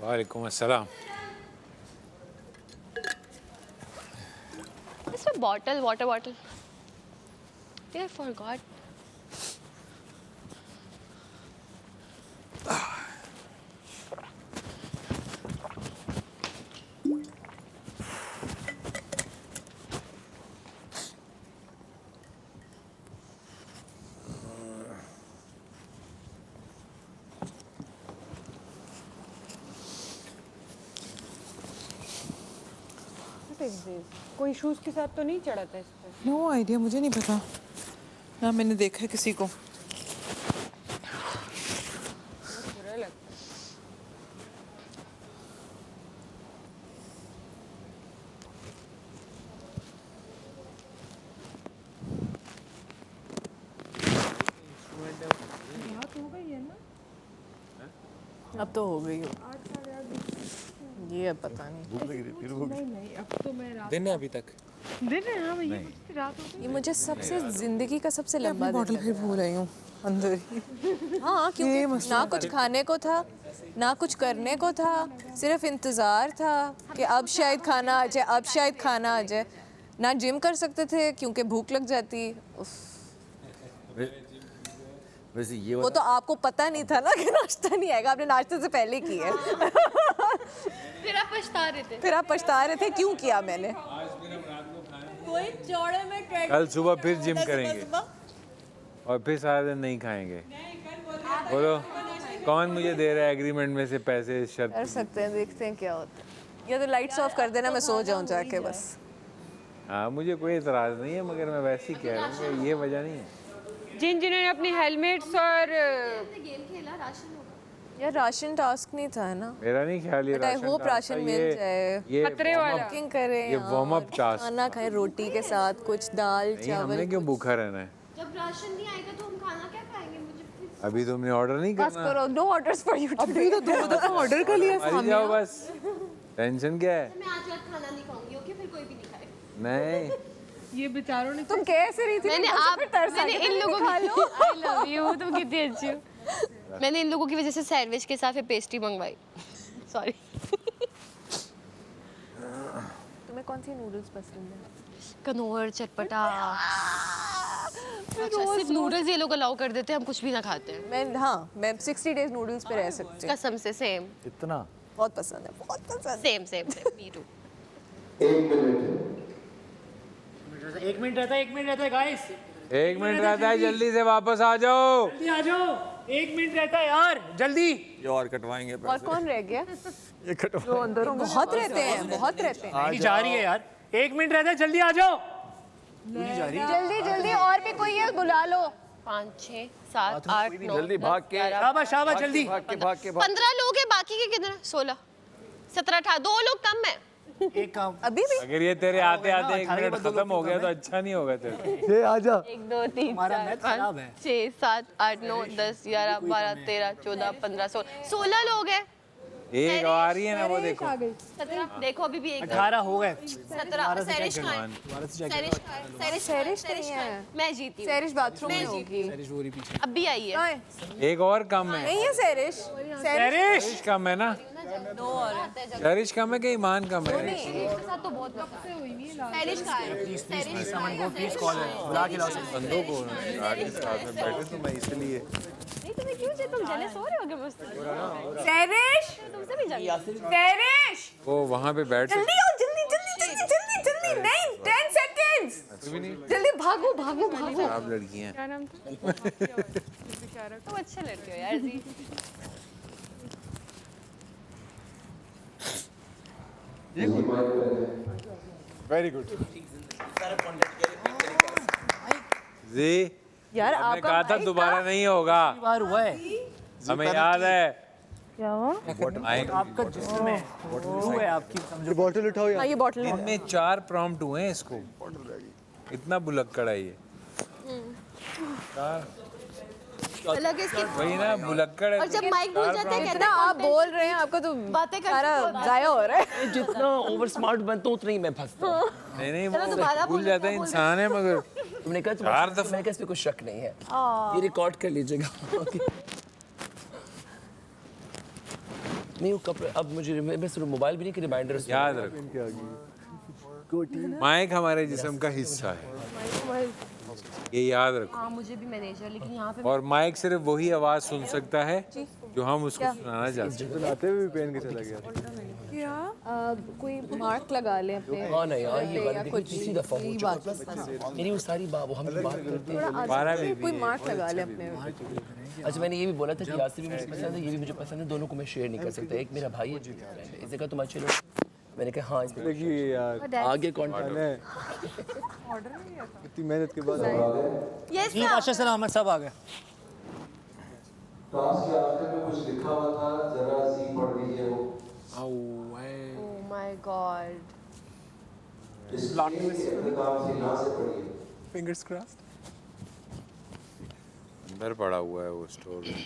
वालेकुम अस्सलाम। इसमें bottle, water bottle. I forgot. कोई शूज के साथ तो नहीं चढ़ा था इस पर? नो आइडिया, मुझे नहीं पता ना, मैंने देखा है किसी को। बुरा लगता है। रात हो गई है ना? अब तो हो गई हो। 8 साढ़े 8 ये अब पता नहीं। भूख लगी थी फिर भूख। नहीं, अब तो मैं रात दिन है अभी तक। दिन है। हाँ भैया, रात हो गई। ये मुझे सबसे जिंदगी का सबसे लंबा बॉटल फिर भूल आई हूँ अंदर ही। हाँ, क्योंकि ना कुछ खाने को था, ना कुछ करने को था, सिर्फ इंतज़ार था कि अब शायद खाना आ जाए, अब शायद खाना आ जाए। ना जिम कर सकते थे क्योंकि भूख लग जाती। वैसे ये वो तो आपको पता नहीं था ना कि नाश्ता नहीं आएगा, आपने नाश्ते से पहले की है। फिर आप पछता रहे थे। फिर आप पछता रहे थे क्यों किया मैंने। कोई चौड़े में कल सुबह फिर जिम करेंगे और फिर सारा दिन नहीं खाएंगे। बोलो कौन मुझे दे रहा है एग्रीमेंट में से पैसे? शर्त कर सकते हैं, देखते हैं क्या होता है। या तो लाइट्स ऑफ कर देना, मैं सो जाऊं जाके बस। हाँ, मुझे कोई एतराज़ नहीं है, मगर मैं वैसे ही कह रहा हूँ कि ये वजह नहीं है। जिन्होंने अपनी हेलमेट्स और गेम खेला, राशन होगा। यार राशन टास्क नहीं था ना। मेरा नहीं ख्याल ये बट आई होप राशन मिल जाए। ये खतरे वाला। कुकिंग करें, ये वार्म अप टास्क। खाना खाएं रोटी के साथ, कुछ दाल नहीं, चावल। हमने क्यों भूखा रहना है? जब राशन नहीं आएगा तो हम खाना क्या खाएंगे? मुझे अभी तुमने ऑर्डर नहीं बस करना। करो, नो ऑर्डर्स फॉर यू। अभी तो 2 दफा ऑर्डर कर लिया आ सामने। जाओ बस, टेंशन क्या है? मैं आज रात खाना नहीं खाऊंगी, ओके? फिर कोई भी नहीं खाएगा। नहीं, ये बेचारों ने तुम कैसे रही थी? मैंने इन लोगों की आई लव यू, तुम कितनी अच्छी हो। मैंने इन लोगों की वजह से सैंडविच के साथ पेस्ट्री मंगवाई। सॉरी। तुम्हें कौन सी नूडल्स पसंद है? कनौर, चटपटा। अच्छा, सिर्फ नूडल्स ये लोग अलाउ कर देते हैं, हम कुछ भी ना खाते हैं। मैं 60 डेज नूडल्स पे रह सकती हूँ। कसम से सेम। इतना बहुत पसंद है, बहुत पसंद। Same me to. 1 मिनट रहता है, 1 मिनट रहता है गाइस। 1 मिनट रहता है, जल्दी से वापस आ जाओ। जल्दी आ जाओ, 1 मिनट रहता है यार, जल्दी। ये और कटवाएंगे और कौन रह गया? ये कटवा बहुत रहते हैं, बहुत रहते हैं। नहीं जा रही है यार, 1 मिनट रहता है, जल्दी आ जाओ। जल्दी जल्दी, और भी कोई है बुला लो। 5 6 7 8 9 जल्दी भाग के, शाबाश शाबाश, जल्दी। भाग के 15 लोग हैं, बाकी के कितने? 16 17 18, 2 लोग कम है। एक काम अभी भी अगर ये तेरे आते आते 1 मिनट खत्म हो गया तो अच्छा नहीं होगा तेरे। 1 2 3 4 5 6 7 8 9 10 11 12 13 14 15 16 लोग हैं। एक आ रही है ना, वो देखो। 17 देखो, अभी भी एक 18 हो गए। 17। सैरिश कहाँ है? सैरिश नहीं है। मैं जीती हूँ। सैरिश बाथरूम में होगी। अब भी आई है। एक और कम है। नहीं है सैरिश। सैरिश कम है ना? सैरिश कम है कि ईमान कम है? साथ तो बहुत सैरिश कहाँ है? प्लीज कॉल बुला के लाओ बंदों को आगे साथ में बैठे तो मैं इसलिए। नहीं, तुम्हें क्यों चाहिए? तुम जेलस हो रहे हो क्या मुझसे? सैरिश, तुमसे भी जल्दी। सैरिश, वो वहाँ पे बैठ जल्दी आओ, जल्दी जल्दी जल्दी जल्दी जल्दी। नहीं, 10 सेकंड्स। जल्दी भागो भागो भागो। आप लड़की हैं। क्या नाम था? तुम अच्छे लड़के हो यार जी। वेरी गुड जी। यार आपने कहा था दोबारा नहीं होगा। बार हुआ है, हमें याद है। क्या हुआ? आपका जिस्म है, वो है आपकी, समझो। बॉटल उठाओ यार। ये बॉटल दिन में 4 प्रॉम्प्ट हुए हैं इसको। इतना बुलक्कड़ है ये। अलग है इसकी। वही ना, बुलक्कड़ है। और जब माइक भूल जाते हैं, कहते इतना आप बोल रहे हैं, आपका तो बातें सारा जाया हो रहा है। जितना ओवर स्मार्ट बनता हूँ उतना ही मैं फंसता हूँ। नहीं चलो दोबारा वो भूल जाता है, इंसान है मगर। तुमने कहा 4 दफा। मैंने कहा इस पे कुछ शक नहीं है, ये रिकॉर्ड कर लीजिएगा। नहीं वो कपड़े अब मुझे मैं सिर्फ मोबाइल भी नहीं कि रिमाइंडर याद रखो, माइक हमारे जिस्म का हिस्सा है, ये याद रखो। हाँ, मुझे भी मैनेजर, लेकिन यहाँ पे और माइक सिर्फ वही आवाज सुन सकता है जो हम उसको सुनाना चाहते हैं। सुनाते हुए भी पहन के चला गया। क्या कोई मार्क लगा ले अपने। हाँ नहीं यार, ये बात देखो तीसरी दफा हो चुका है। यानी वो सारी बात वो हम बात करते हैं। कोई मार्क लगा ले अपने। अच्छा, मैंने ये भी बोला था कि यासिर भी मुझे पसंद है, ये भी मुझे पसंद है, दोनों को मैं शेयर नहीं कर सकता। एक मेरा भाई है, इस जगह तुम अच्छे लोग। मैंने कहा हाँ, यार आगे कॉन्टैक्ट है। इतनी मेहनत के बाद यस जी माशा सलामत सब आ गए। क्लास के आखिर में कुछ लिखा हुआ था, जरा सी पढ़ दीजिए वो। Oh my God. इस काम से यहाँ से पढ़िए। Fingers crossed. अंदर पड़ा हुआ है वो स्टोर में।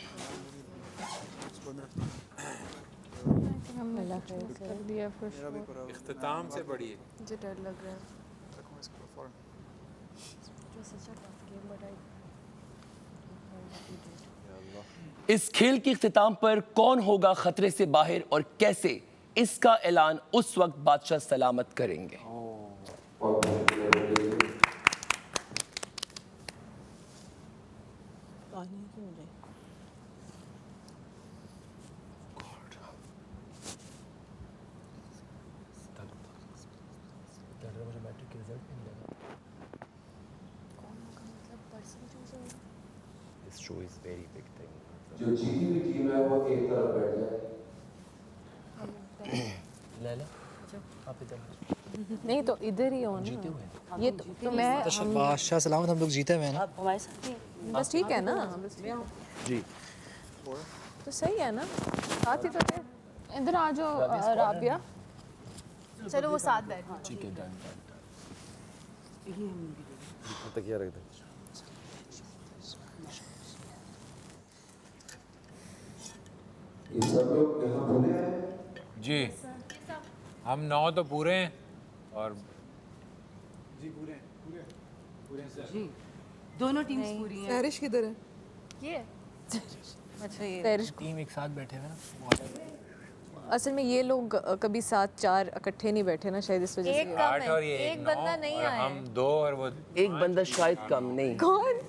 इख्तिताम से पढ़िए। मुझे डर लग रहा है। इस खेल के इख्तिताम पर कौन होगा खतरे से बाहर और कैसे, इसका ऐलान उस वक्त बादशाह सलामत करेंगे। जो जीती हुई टीम है वो एक तरफ बैठ जाए। लैला आप इधर नहीं तो इधर ही हो ना। ये तो मैं बादशाह सलामत हम लोग जीते हुए हैं ना। बस ठीक है ना। जी तो सही है ना, साथ ही तो थे। इधर आ जाओ राबिया। चलो वो साथ बैठ। ठीक है, डन डन। तकिया रख दे। ये सब लोग यहाँ पूरे हैं। जी हम 9 तो पूरे हैं और जी पूरे हैं। जी दोनों टीम्स पूरी हैं। तहरिश किधर है? ये अच्छा ये टीम एक साथ बैठे हुए ना। असल में ये लोग कभी 7-4 इकट्ठे नहीं बैठे ना, शायद इस वजह से। एक और ये एक बंदा नहीं आया, हम 2 और वो एक बंदा शायद कम नहीं। कौन?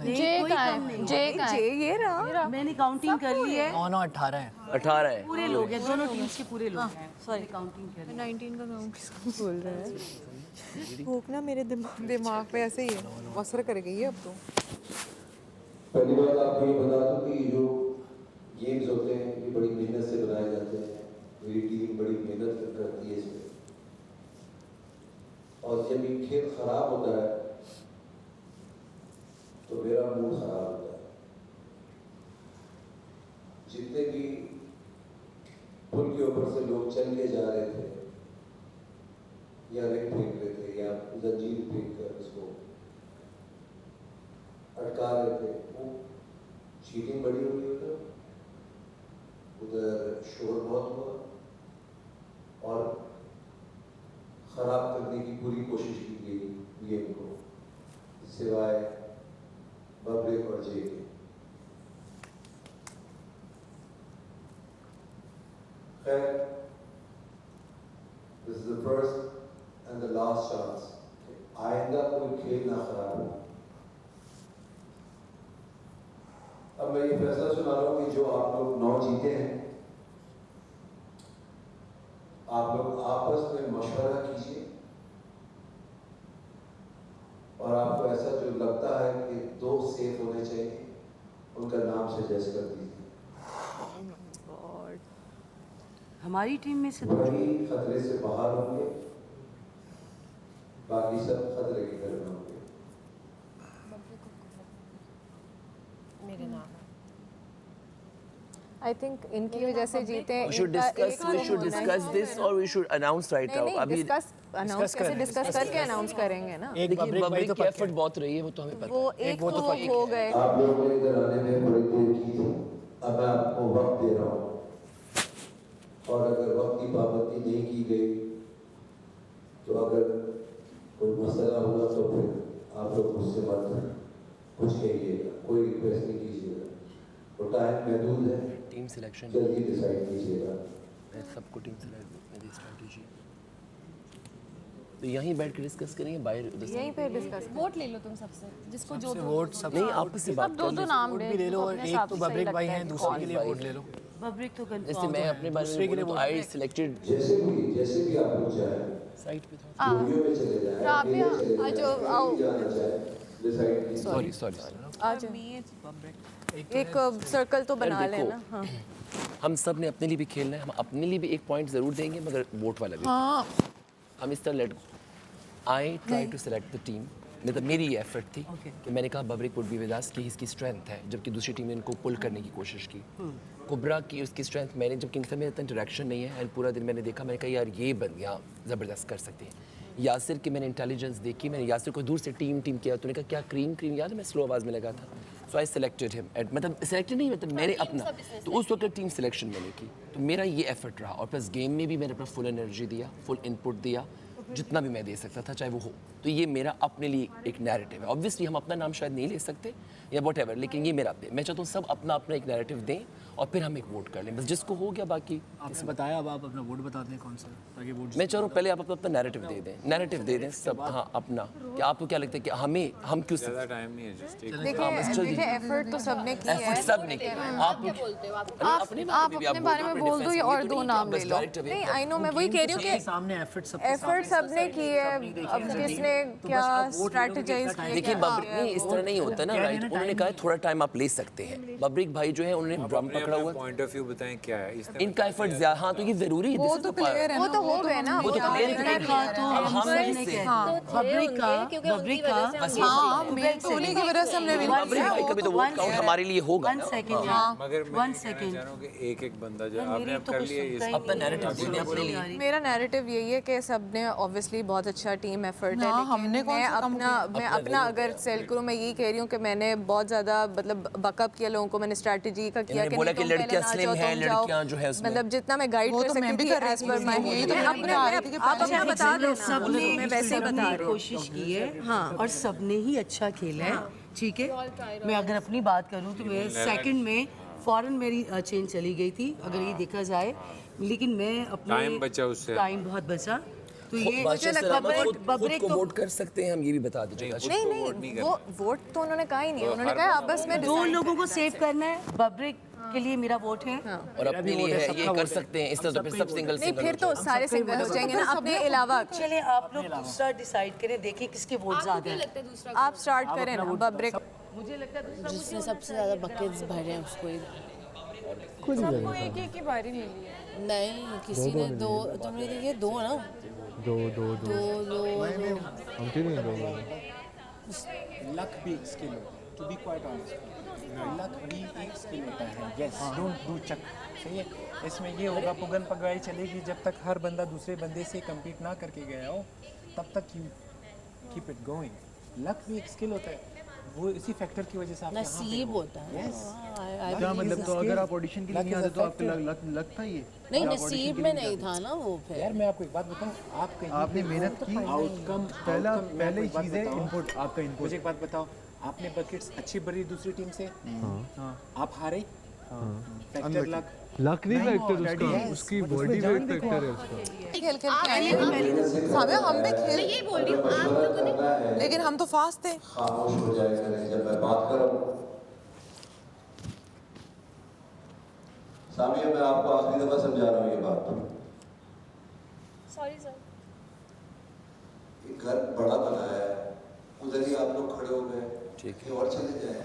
जे का है, जे का है, ये रहा। मैंने काउंटिंग कर ली है। 9 18 है। 18 है। पूरे लोग हैं, दोनों टीम्स के पूरे लोग हैं। सॉरी काउंटिंग कर ली। 19 का काउंट बोल रहा है। भूख ना मेरे दिमाग पे ऐसे ही है, असर कर गई है अब तो। पहली बात आपको ये बता दूं कि जो गेम्स होते हैं ये बड़ी मेहनत से बनाए जाते हैं। मेरी टीम बड़ी मेहनत करती है इसमें, और जब ये खेल खराब होता है तो मेरा मूड खराब होता है। जितने भी पुल के ऊपर से लोग चल के जा रहे थे या रेत फेंक रहे थे या जंजीर फेंक कर उसको अटका रहे थे, वो चीटिंग बड़ी हो गई उधर शोर बहुत हुआ और खराब करने की पूरी कोशिश की गई गेम को, सिवाय बब्रिक और जे के। खैर, this is the first and the last chance. आइंदा कोई खेल ना खराब हो। अब मैं ये फैसला सुना रहा हूँ कि जो आप लोग 9 जीते हैं, आप लोग आपस में मशवरा कीजिए और आपको ऐसा जो लगता है कि 2 सेफ होने चाहिए उनका नाम सजेस्ट कर दीजिए। हमारी टीम में से वही खतरे से बाहर होंगे, बाकी सब खतरे के घर में होंगे। मेरे नाम I think इनकी वजह से जीते हैं। We should discuss this or we should announce right now. अभी डिस्कस करके अनाउंस करेंगे ना। लेकिन बब्रिक की एफर्ट बहुत रही है, वो तो हमें पता है। वो एक तो हो गए। आप लोगों ने इधर आने में बड़ी देर की थी, अब मैं आपको वक्त दे रहा हूँ और अगर वक्त की पाबंदी नहीं की गई तो अगर कोई मसला हुआ तो फिर आप लोग मुझसे मत कुछ कहिएगा, कोई रिक्वेस्ट नहीं कीजिएगा। तो टाइम महदूद है, टीम सिलेक्शन जल्दी डिसाइड कीजिएगा। सबको टीम सिलेक्ट मेरी स्ट्रेटजी तो यहीं बैठ के डिस्कस करेंगे, बाहर यहीं पे डिस्कस। वोट ले लो तुम सबसे, जिसको जो वोट सब नहीं आपस से बात दो नाम ले भी ले लो, और एक तो बब्रिक भाई हैं, दूसरे के लिए वोट ले लो। बब्रिक तो जैसे मैं अपने बारे में बोलूं तो आई सिलेक्टेड जैसे भी आप लोग चाहें साइड पे था। वीडियो में चले जाएं, राबिया आओ जाना चाहें डिसाइड कीजिए। सॉरी आज एक सर्कल तो बना लेना। हाँ हम सब ने अपने लिए भी खेलना है, हम अपने लिए भी एक पॉइंट जरूर देंगे मगर वोट वाला भी। हाँ हम इस तरह let go. I try to select the team, मतलब मेरी ये एफर्ट थी कि मैंने कहा बब्रिक वुड बी विद अस कि इसकी स्ट्रेंथ है, जबकि दूसरी टीम ने इनको पुल करने की कोशिश की। कुबरा की उसकी स्ट्रेंथ मैंने, जबकि इनसे मेरा इतना इंटरेक्शन नहीं है एंड पूरा दिन मैंने देखा, मैंने कहा यार ये बंदियाँ ज़बरदस्त कर सकती हैं। यासिर की मैंने इंटेलिजेंस देखी, मैंने यासिर को दूर से टीम किया, तूने कहा क्या क्रीम याद है, मैं स्लो आवाज़ में लगा था। सो आई सिलेक्टेड हिम, मतलब सिलेक्टेड नहीं, मतलब मैंने अपना, तो उस वक्त टीम सिलेक्शन मैंने की, तो मेरा ये एफर्ट रहा। और प्लस गेम में भी मैंने अपना फुल एनर्जी दिया, फुल इनपुट दिया, जितना भी मैं दे सकता था चाहे वो हो। तो ये मेरा अपने लिए एक नैरेटिव है। ऑब्वियसली हम अपना नाम शायद नहीं ले सकते या वट एवर, लेकिन ये मेरा मैं चाहता हूँ सब अपना अपना एक नैरेटिव दें और फिर हम एक वोट कर लें, बस जिसको हो गया। बाकी आपसे बताया, अब आप अपना वोट बता दें कौन सा, ताकि वोट मैं चाह रहा हूँ पहले आप अपना नैरेटिव दे दें, नैरेटिव दे दें सब। हाँ अपना, कि आपको क्या लगता है कि हम क्यों ज़्यादा टाइम नहीं है, जस्ट एक देखिए एफर्ट तो सबने किया है। सब ने किया। आप अपने बारे में बोल दो और 2 नाम ले लो। नहीं आई नो, मैं वही कह रही हूँ कि सामने एफर्ट सबने की है। अब किसने क्या स्ट्रेटजाइज किया। देखिए बब्रिक नहीं, इस तरह नहीं होता ना, राइट। उन्होंने कहा थोड़ा टाइम आप ले सकते हैं। बब्रिक भाई जो है उन्होंने ड्रम पकड़ा हुआ, पॉइंट ऑफ व्यू बताएं क्या है इस इनका एफर्ट ज्यादा। हाँ तो ये जरूरी है, वो तो क्लियर है, वो तो हो गए ना, वो तो क्लियर है। बब्रिक का हाँ मेरे टोली की वजह से हमने विन बब्रिक भाई कभी तो वोट काउंट हमारे लिए होगा। वन सेकंड मगर मैं जानूं कि एक बंदा जो आपने अब कर लिया, अपना नैरेटिव देने अपने लिए। मेरा नैरेटिव यही है कि सबने ऑब्वियसली बहुत अच्छा टीम एफर्ट है, हाँ, लेकिन हमने कौन मैं सा कम अपना अगर सेल करूँ, मैं यही कह रही हूँ कि मैंने बहुत ज़्यादा मतलब बकअप किया लोगों को, मैंने स्ट्रैटेजी का किया कि बोला नहीं कि तुम पहले लड़कियां ना स्लिम जाओ, हैं, तुम जाओ, लड़कियां जो है उसमें मतलब जितना मैं गाइड वो कर तो मैं सकती भी थी कर रही एज थी, पर माय यही तो मैं बता रही थी कि आप अपना बता दो, सबने मैं वैसे ही बता रही हूँ। कोशिश की है और सबने ही अच्छा खेला है, ठीक है। मैं अगर अपनी बात करूं तो मैं सेकंड में फौरन मेरी चेंज चली गई थी, अगर ये देखा जाए, लेकिन मैं अपने टाइम बचा उससे। टाइम बहुत बचा, तो ये मुझे लगता है खुद को वोट कर सकते हैं हम, ये भी बता दीजिएगा। नहीं वो वोट तो उन्होंने कहा ही नहीं, उन्होंने कहा आपस में दो लोगों को सेव करना है, बबरिक के लिए मेरा वोट है और अपने लिए है, ये कर सकते हैं। इस तरह तो फिर सब सिंगल नहीं, फिर तो सारे सिंगल हो जाएंगे ना अपने अलावा। चले आप लोग दूसरा डिसाइड करें, देखें किसके वोट ज्यादा है। आप स्टार्ट करें ना बब्रिक। मुझे लगता है जिसने सबसे ज़्यादा बकेट्स भरे हैं उसको ही सबको एक एक की बारी मिली है। नहीं, किसी ने दो, तुमने देखिए दो ना, दो हम क्यों नहीं दो लक भी एक स्किल होता है, to be quite honest, luck भी एक स्किल होता है। यस, डोंट डू चक, सही है। इसमें ये होगा पुगन पगवाई चलेगी जब तक हर बंदा दूसरे बंदे से कम्पीट ना करके गया हो, तब तक you keep it going. Luck भी एक स्किल होता है, वो इसी फैक्टर की वजह से आप नसीब होता है। यस, क्या मतलब, तो अगर आप ऑडिशन के लिए नहीं आते तो आपको लक था ये? नहीं, नसीब में नहीं था ना वो। फिर यार मैं आपको एक बात बताऊं, आपने मेहनत की, आउटकम पहले चीज़ है इनपुट, आपका इनपुट। मुझे एक बात बताओ, आपने बकेट्स अच्छी भरी दूसरी टीम से, आप हारे, फैक्टर लक नहीं फैक्टर, उसकी बॉडी वेट फैक्टर है उसका। खेल के आए हैं हम भी खेल, मैं यही बोल रही हूँ, आप लोगों ने लेकिन हम तो फास्ट थे। खामोश हो जाए करें जब मैं बात करूं। सामिया, मैं आपको आखिरी दफा समझा रहा हूँ ये बात। Sorry sir. घर बड़ा बना है, उधर ही आप लोग खड़े हो गए, ठीक है, और चले जाए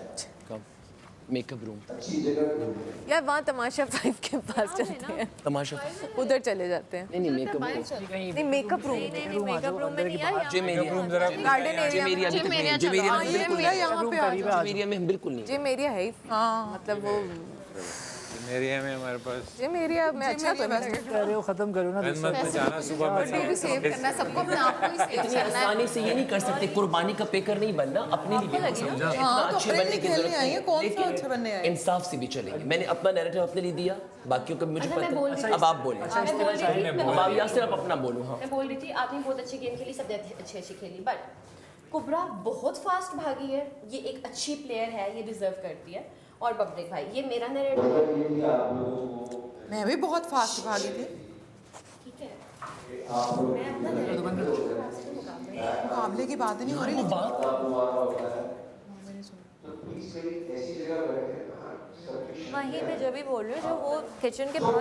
मेकअप रूम, अच्छी जगह यार वहाँ तमाशा 5 के पास चलते हैं, तमाशा उधर चले जाते हैं। नहीं मेकअप नहीं मेकअप रूम, मेकअप रूम में नहीं यार, gym area, garden area, gym area में बिल्कुल नहीं, जिम एरिया है ही, मतलब वो एरिया में हमारे पास जिम एरिया में अच्छा तो नहीं कह रहे हो, खत्म करो ना। मत जाना सुबह में, सेव करना सबको, अपने आप को ही सेव इतनी करना है। आसानी से ये नहीं कर सकते, कुर्बानी का पेकर नहीं बनना, अपने लिए भी समझा, इतना अच्छे बनने की जरूरत नहीं है, लेकिन इंसाफ से भी चलेंगे। मैंने अपना नैरेटिव अपने लिए दिया, बाकियों का मुझे पता है। अब आप बोलिए, अब आप यहाँ से आप अपना बोलो। हाँ, मैं बोल रही थी आपने बहुत अच्छी गेम खेली, सब अच्छी खेली, बट कुबरा बहुत फास्ट भागी है, ये एक अच्छी प्लेयर है, ये डिजर्व करती है। और बब्रिक भाई, ये मेरा नैरेटिव, मैं भी बहुत फास्ट भागी थी, ठीक है, मैं अपना मुकाबले की बात नहीं हो रही। वहीं मैं जब भी बोल रही हूँ, जो वो किचन के बाहर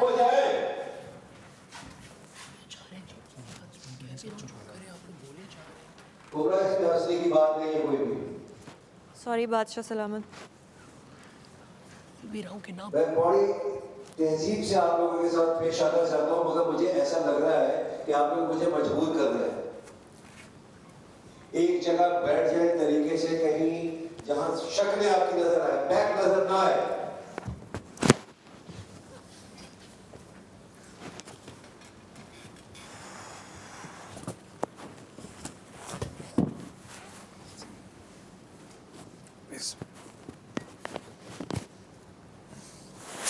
कोबरा, इसमें हंसने की बात नहीं है कोई भी। सॉरी बादशाह सलामत। मैं बड़ी तहजीब से आप लोगों के साथ पेश आना चाहता हूँ, मगर मुझे ऐसा लग रहा है कि आप लोग मुझे मजबूर कर रहे हैं। एक जगह बैठ जाए तरीके से, कहीं जहां शक्लें आपकी नजर आए, बैक नजर ना आए।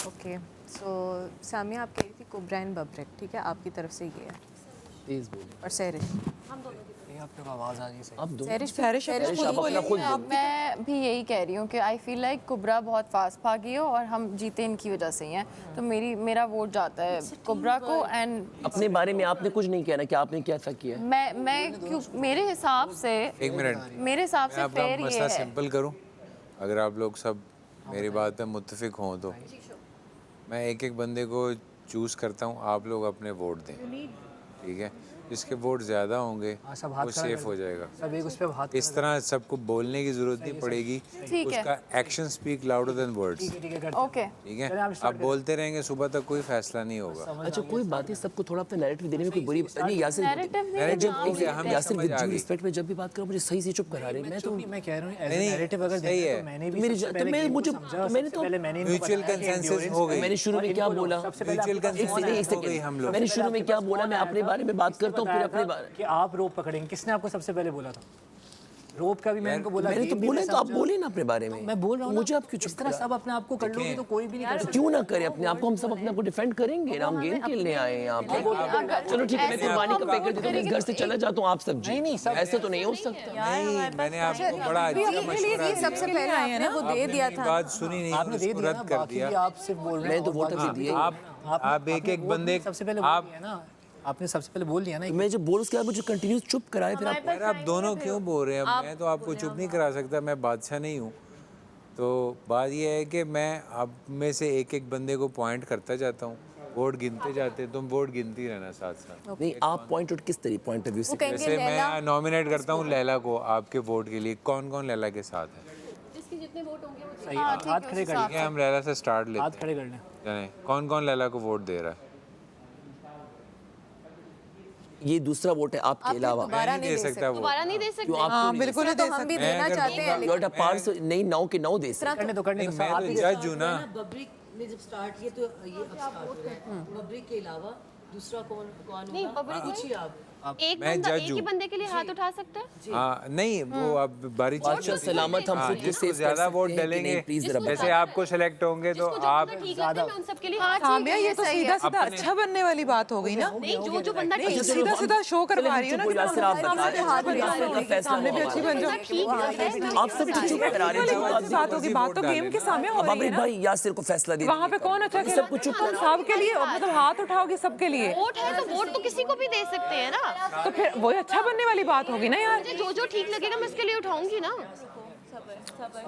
ओके, सो सामिया आप कह रही थी कुबरा एंड बब्रिक, ठीक है, आपकी तरफ से ये है, प्लीज बोलिए। और सहरिश, हम दोनों की आपको आवाज आ रही है। आप दो सहरिश आप अपना खुद बोलिए। मैं भी यही कह रही हूँ कि आई फील लाइक कुबरा बहुत फास्ट भागी है और हम जीते इनकी वजह से ही हैं, तो मेरा वोट जाता है कुबरा को। एंड अपने बारे में आपने कुछ नहीं कहना कि आपने क्या ऐसा किया। मैं क्यों, मेरे हिसाब से, एक मिनट, मेरे हिसाब से फेयर ये मसला है। सिंपल करूं, अगर आप लोग सब मेरी बात पे मुत्तफिक हों तो मैं एक एक बंदे को चूज़ करता हूं, आप लोग अपने वोट दें, ठीक है। जिसके वोट ज़्यादा होंगे वो सेफ हो जाएगा। सब एक उस पे हाथ, इस तरह सबको बोलने की ज़रूरत नहीं पड़ेगी, उसका action speak louder than words, okay, ठीक है। आप बोलते रहेंगे सुबह तक कोई फैसला नहीं होगा। अच्छा कोई बात नहीं, सबको थोड़ा अपना नैरेटिव देने में कोई बुरी नहीं। यासिर रिस्पेक्ट में जब भी बात करो मुझे सही से चुप करा रहे। मैं तो मैं कह रहा हूँ नैरेटिव अगर सही है, मैंने भी मैंने तो म्यूचुअल कंसेंसस हो गई। मैंने शुरू में क्या बोला, म्यूचुअल कंसेंसस हो गई हम लोग। मैंने शुरू में क्या बोला, मैं अपने बारे में बात करता तो फिर बताया अपनी था बात कि आप रोप पकड़ेंगे। किसने आपको सबसे पहले बोला था? रोप का भी मैंने उनको बोला। मैंने तो गेम भी बोले मैं तो आप समझा। बोले ना अपने बारे में। मैं बोल रहा हूँ मुझे ना, आप क्यों इस चुप तरह करा? सब अपने आप को कर लोगे तो कोई भी नहीं कर तो सकता। क्यों ना करें अपने आप को, हम सब अपने आप को डिफेंड करेंगे ना, हम गेम खेलने आए हैं यहाँ पे। चलो ठीक है, मैं कुर्बानी का पैकेट देता हूँ, मैं इस घर से चला जाता हूँ, आप सब जी। ऐसे तो नहीं हो सकता। नहीं, मैंने आपको बड़ा अच्छा मशवरा दिया। सबसे पहले आपने वो दे दिया था। बात सुनी नहीं, आपने दे उसको दिया रद्द ना, कर बाकी दिया। भी आप सिर्फ बोल रहे हैं। मैं तो वोट अभी दिए। आप एक बंदे सबसे पहले बोल दिया ना, आपने सबसे पहले बोल दिया ना। मैं जब बोल उसके बाद मुझे कंटिन्यूस चुप कराए फिर आप। यार आप दोनों क्यों बोल रहे हैं? मैं तो आपको चुप नहीं करा सकता, मैं बादशाह नहीं हूँ। तो बात यह है कि मैं आप में से एक बंदे को पॉइंट करता जाता हूँ, वोट गिनते जाते, तुम वोट गिनती रहना साथ साथ। नहीं, आप पॉइंट आउट किस तरीके पॉइंट ऑफ व्यू से? जैसे मैं नॉमिनेट करता हूँ लैला को आपके वोट के लिए, कौन कौन लैला के साथ है? जिसके जितने वोट होंगे वो सही है, हाथ खड़े कर ठीक है, हम लैला से स्टार्ट लेते हाथ खड़े कर लें। हैं। कौन कौन लैला को वोट दे रहा है? ये दूसरा वोट है आपके अलावा। दोबारा नहीं दे सकता वो। दोबारा नहीं दे सकते। हाँ बिल्कुल नहीं दे हम भी सकते। देना चाहते हैं यू आर द पार्स नहीं 9 के 9 दे सकते। करने दो करने दो। मैं तो जज हूँ ना। बब्रिक ने जब स्टार्ट किया तो ये अब स्टार्ट हो रहा है। बब्रिक के अलावा दूसरा कौन कौन नहीं, होगा? बब्रिक पूछिए आप। एक मैं बंदा जज एक ही हूँ। बंदे के लिए हाथ उठा सकता है। हाँ नहीं, वो अब बारी अच्छा सलामत हम खुद को जिसको सेव ज्यादा वोट डालेंगे, जैसे आपको सेलेक्ट होंगे तो आप ठीक लगता है, मैं उन सबके लिए हाथ सामिया ये तो सीधा सीधा अच्छा बनने वाली बात हो गई ना। नहीं, जो बंदा नहीं, ठीक सीधा सीधा शो करवा रही हो ना कि सामने भी अच्छी बन जाओ। आप सब तो चुप करा रहे हो। बात होगी, बात तो गेम के सामने हो रही है ना। भाई यासिर को फैसला दे वहाँ पे कौन अच्छा खेला? सबको चुप तुम सबके लिए मतलब हाथ उठाओगे सबके लिए। वोट है तो वोट तो किसी को भी दे सकते हैं ना। तो फिर वही अच्छा बनने वाली बात होगी ना यार। मुझे जो ठीक लगेगा मैं उसके लिए उठाऊंगी ना।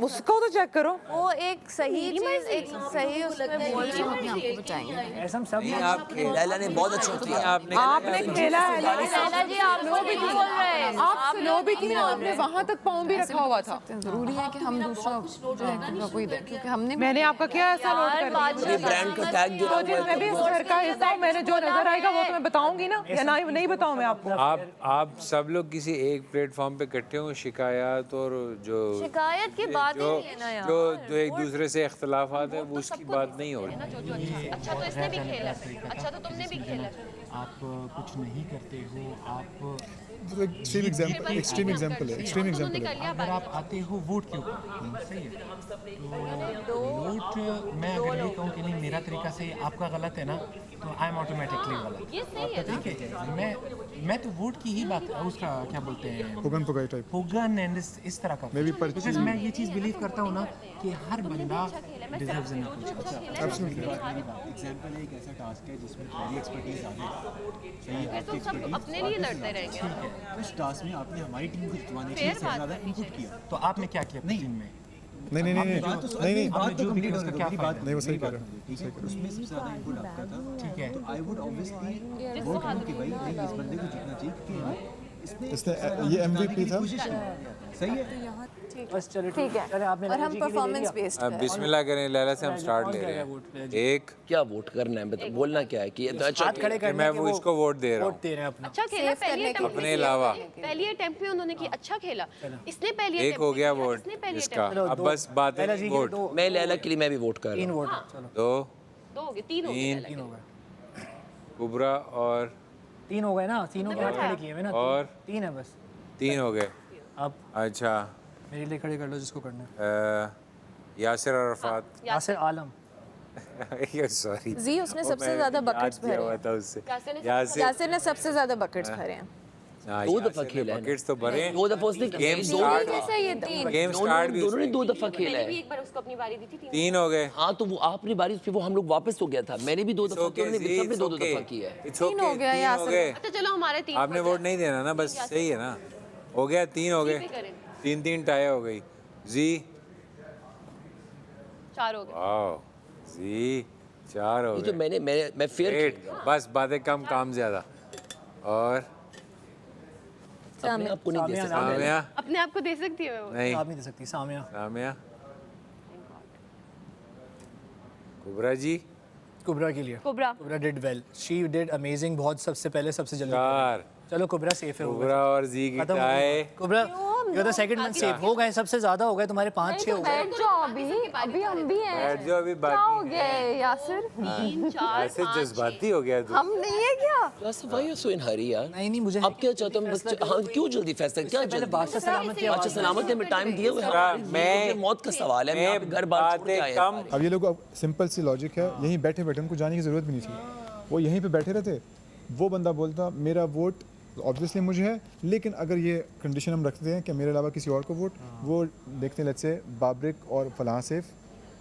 उसको तो चेक करो। वो एक सही चीज, एक सही उसमें बोल रही हूँ। आपको बचाएंगे। ऐसा हम सब नहीं, आप लैला ने बहुत अच्छा किया। आपने खेला है लैला जी, आप लो भी बोल रहे हैं। आप स्लो भी थी ना, आपने वहाँ तक पाँव भी रखा हुआ था। जरूरी है कि हम दूसरा कोई दें, क्योंकि हमने मैंने आपका क्या ऐसा नोट कर ये ब्रांड का टैग गिरा तो जिस मैं भी इस घर का हिस्सा हूँ, मैंने जो नजर आएगा वो तो मैं बताऊंगी ना, या ना नहीं बताऊँ मैं आपको। आप सब लोग किसी एक प्लेटफॉर्म पे इकट्ठे हो, शिकायत और जो शिकायत की बात जो जो एक दूसरे से इख्तलाफात है वो उसकी बात नहीं हो रही। अच्छा तो इसने भी खेला, अच्छा तो तुमने भी खेला। आप कुछ नहीं करते हो, आप एक्सट्रीम एग्जांपल है, एक्सट्रीम एग्जांपल है। अगर आप आते हो वोट के ऊपर, सही है, तो वोट मैं अगर ये कहूँ कि नहीं मेरा तरीका से आपका गलत है ना, तो आई एम ऑटोमेटिकली गलत। आपका ठीक है, मैं तो वोट की ही बात, उसका क्या बोलते हैं, पुगन पुगाई टाइप, पुगन एंड इस तरह का। मैं भी बिकॉज मैं ये चीज़ बिलीव करता हूँ ना कि हर बंदा डिजर्व्स इन कुछ अच्छा। एग्जांपल एक ऐसा टास्क है जिसमें मेरी एक्सपर्टीज आ गई, सही है, फिर तो सब अपने लिए लड़ते रहेंगे। ठीक है, उस टास्क में आपने हमारी टीम को जितवाने के लिए ज़्यादा इनपुट किया, तो आपने क्या किया अपनी टीम में? नहीं आपने जो भी किया उसका क्या फायदा? नहीं, वो सही कह रहे हैं। ठीक है, उसमें सबसे ज़्यादा इनपुट आपका था, ठीक है, तो आई वुड ऑब्वियसली वोट करूं कि भाई नहीं इस बंदे को जीतना चाहिए क्योंकि इसने ये MVP था। सही है। बस चलो ठीक है, चले आपने और हम परफॉर्मेंस बेस्ड अब बिस्मिल्लाह करें, लैला से हम स्टार्ट ले रहे हैं। एक क्या वोट करना है, मतलब बोलना क्या है कि ये तो अच्छा हाथ खड़े कि करने मैं के वो इसको वोट दे रहा हूँ वोट दे रहे हैं अपना। अच्छा खेला पहली अटेम्प्ट अपने अलावा। पहली अटेम्प्ट में उन्होंने की अच्छा खेला, इसने पहली एक हो गया वोट इसका, अब बस बात है वोट। मैं लैला के लिए मैं भी वोट कर रहा हूँ। 3 वोट, चलो दो हो गए, तीन हो गए, 3 हो गए, कुबरा और 3 हो गए ना, तीनों के हाथ खड़े किए हुए ना, और 3 है बस। 3 हो गए। अब अच्छा मेरे लिए खड़े कर लो जिसको करना है। यासिर अरफात, यासिर आलम, सॉरी जी, उसने सबसे ज्यादा बकेट्स भरे हुआ था उससे। यासिर ने सबसे ज्यादा बकेट्स भरे हैं। 2 दफा खेला है, बकेट्स तो भरे। 2 दफा उसने गेम स्टार्ट, जैसा ये 3 गेम स्टार्ट भी दोनों ने 2 दफा खेला मैंने भी है। एक बार उसको अपनी बारी दी थी, 3 हो गए। हाँ तो वो आपने बारिश पे वो हम लोग वापस हो गया था, मैंने भी 2 दफा किया, उन्होंने सबने 2 दफा किया है। 3 हो गया यासिर। अच्छा चलो हमारे 3 आपने वोट नहीं देना ना, बस सही है ना, हो गया 3 हो गए, 3-3 टाई हो गई। जी 4 हो गए। वाह, जी 4 हो ये तो गए। मैं फेयर 8, बस बातें कम काम ज्यादा। और अपने आप को नहीं दे सकता। सामिया अपने आप को दे सकती है वो। नहीं, आप नहीं दे सकती। सामिया, सामिया कुबरा जी, कुबरा के लिए Kubra did well, she did amazing, बहुत सबसे पहले सबसे जल्दी 4 चलो कुबरा सेफ है, कुबरा और जी की खत्म हो टाई। गई। Kubra you the second one safe हो गए, सबसे ज्यादा हो गए तुम्हारे 5-6 हो गए। बैठ जाओ अभी हम भी हैं। बैठ जाओ अभी क्या हो बाकी गया है यासिर? ऐसे जज्बाती हो गया तू। हम नहीं है क्या? Yasir why you so in hurry यार? नहीं मुझे अब क्या चाहते हो? बस हाँ क्यों जल्दी फैसला क्या जल्दी? बादशाह सलामत की अच्छा सलामत में टाइम दिया हुआ है। मैं मौत का सवाल है, मैं यहाँ पे घर बार छोड़ के आया हूँ। अब ये लोग सिंपल सी लॉजिक है, यहीं बैठे बैठे उनको जाने की ज़रूरत भी नहीं थी, वो यहीं पे बैठे रहते। वो बंदा बोलता मेरा वोट ऑब्वियसली मुझे है, लेकिन अगर ये कंडीशन हम रखते हैं कि मेरे अलावा किसी और को वोट, वो देखते हैं लेट्स से बाबरिक और फलां सेफ,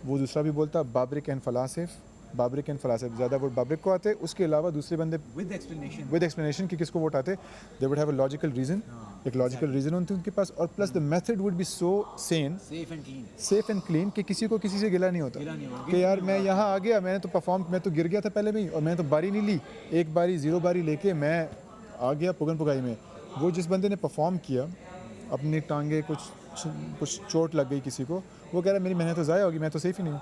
वो दूसरा भी बोलता बाबरिक एंड फलां सेफ, बाबरिक एंड फलां सेफ, ज़्यादा वोट बाबरिक को आते, उसके अलावा दूसरे बंदे विद एक्सप्लेनेशन कि किसको वोट आते, they would have a logical reason, एक लॉजिकल रीज़न होती है उनके पास, और plus the method would be so Sen, safe and clean कि किसी को किसी से गिला नहीं होता कि यार मैं यहाँ आ गया, मैंने तो परफॉर्म, मैं तो गिर गया था पहले भी और मैंने तो बारी नहीं ली, एक बारी 0 बारी लेके मैं आ गया पुगन पुगाई में। वो जिस बंदे ने परफॉर्म किया, अपनी टांगे कुछ चोट लग गई किसी को, वो कह रहा है मेरी मेहनत तो ज़ाया होगी, मैं तो सेफ ही नहीं हूँ।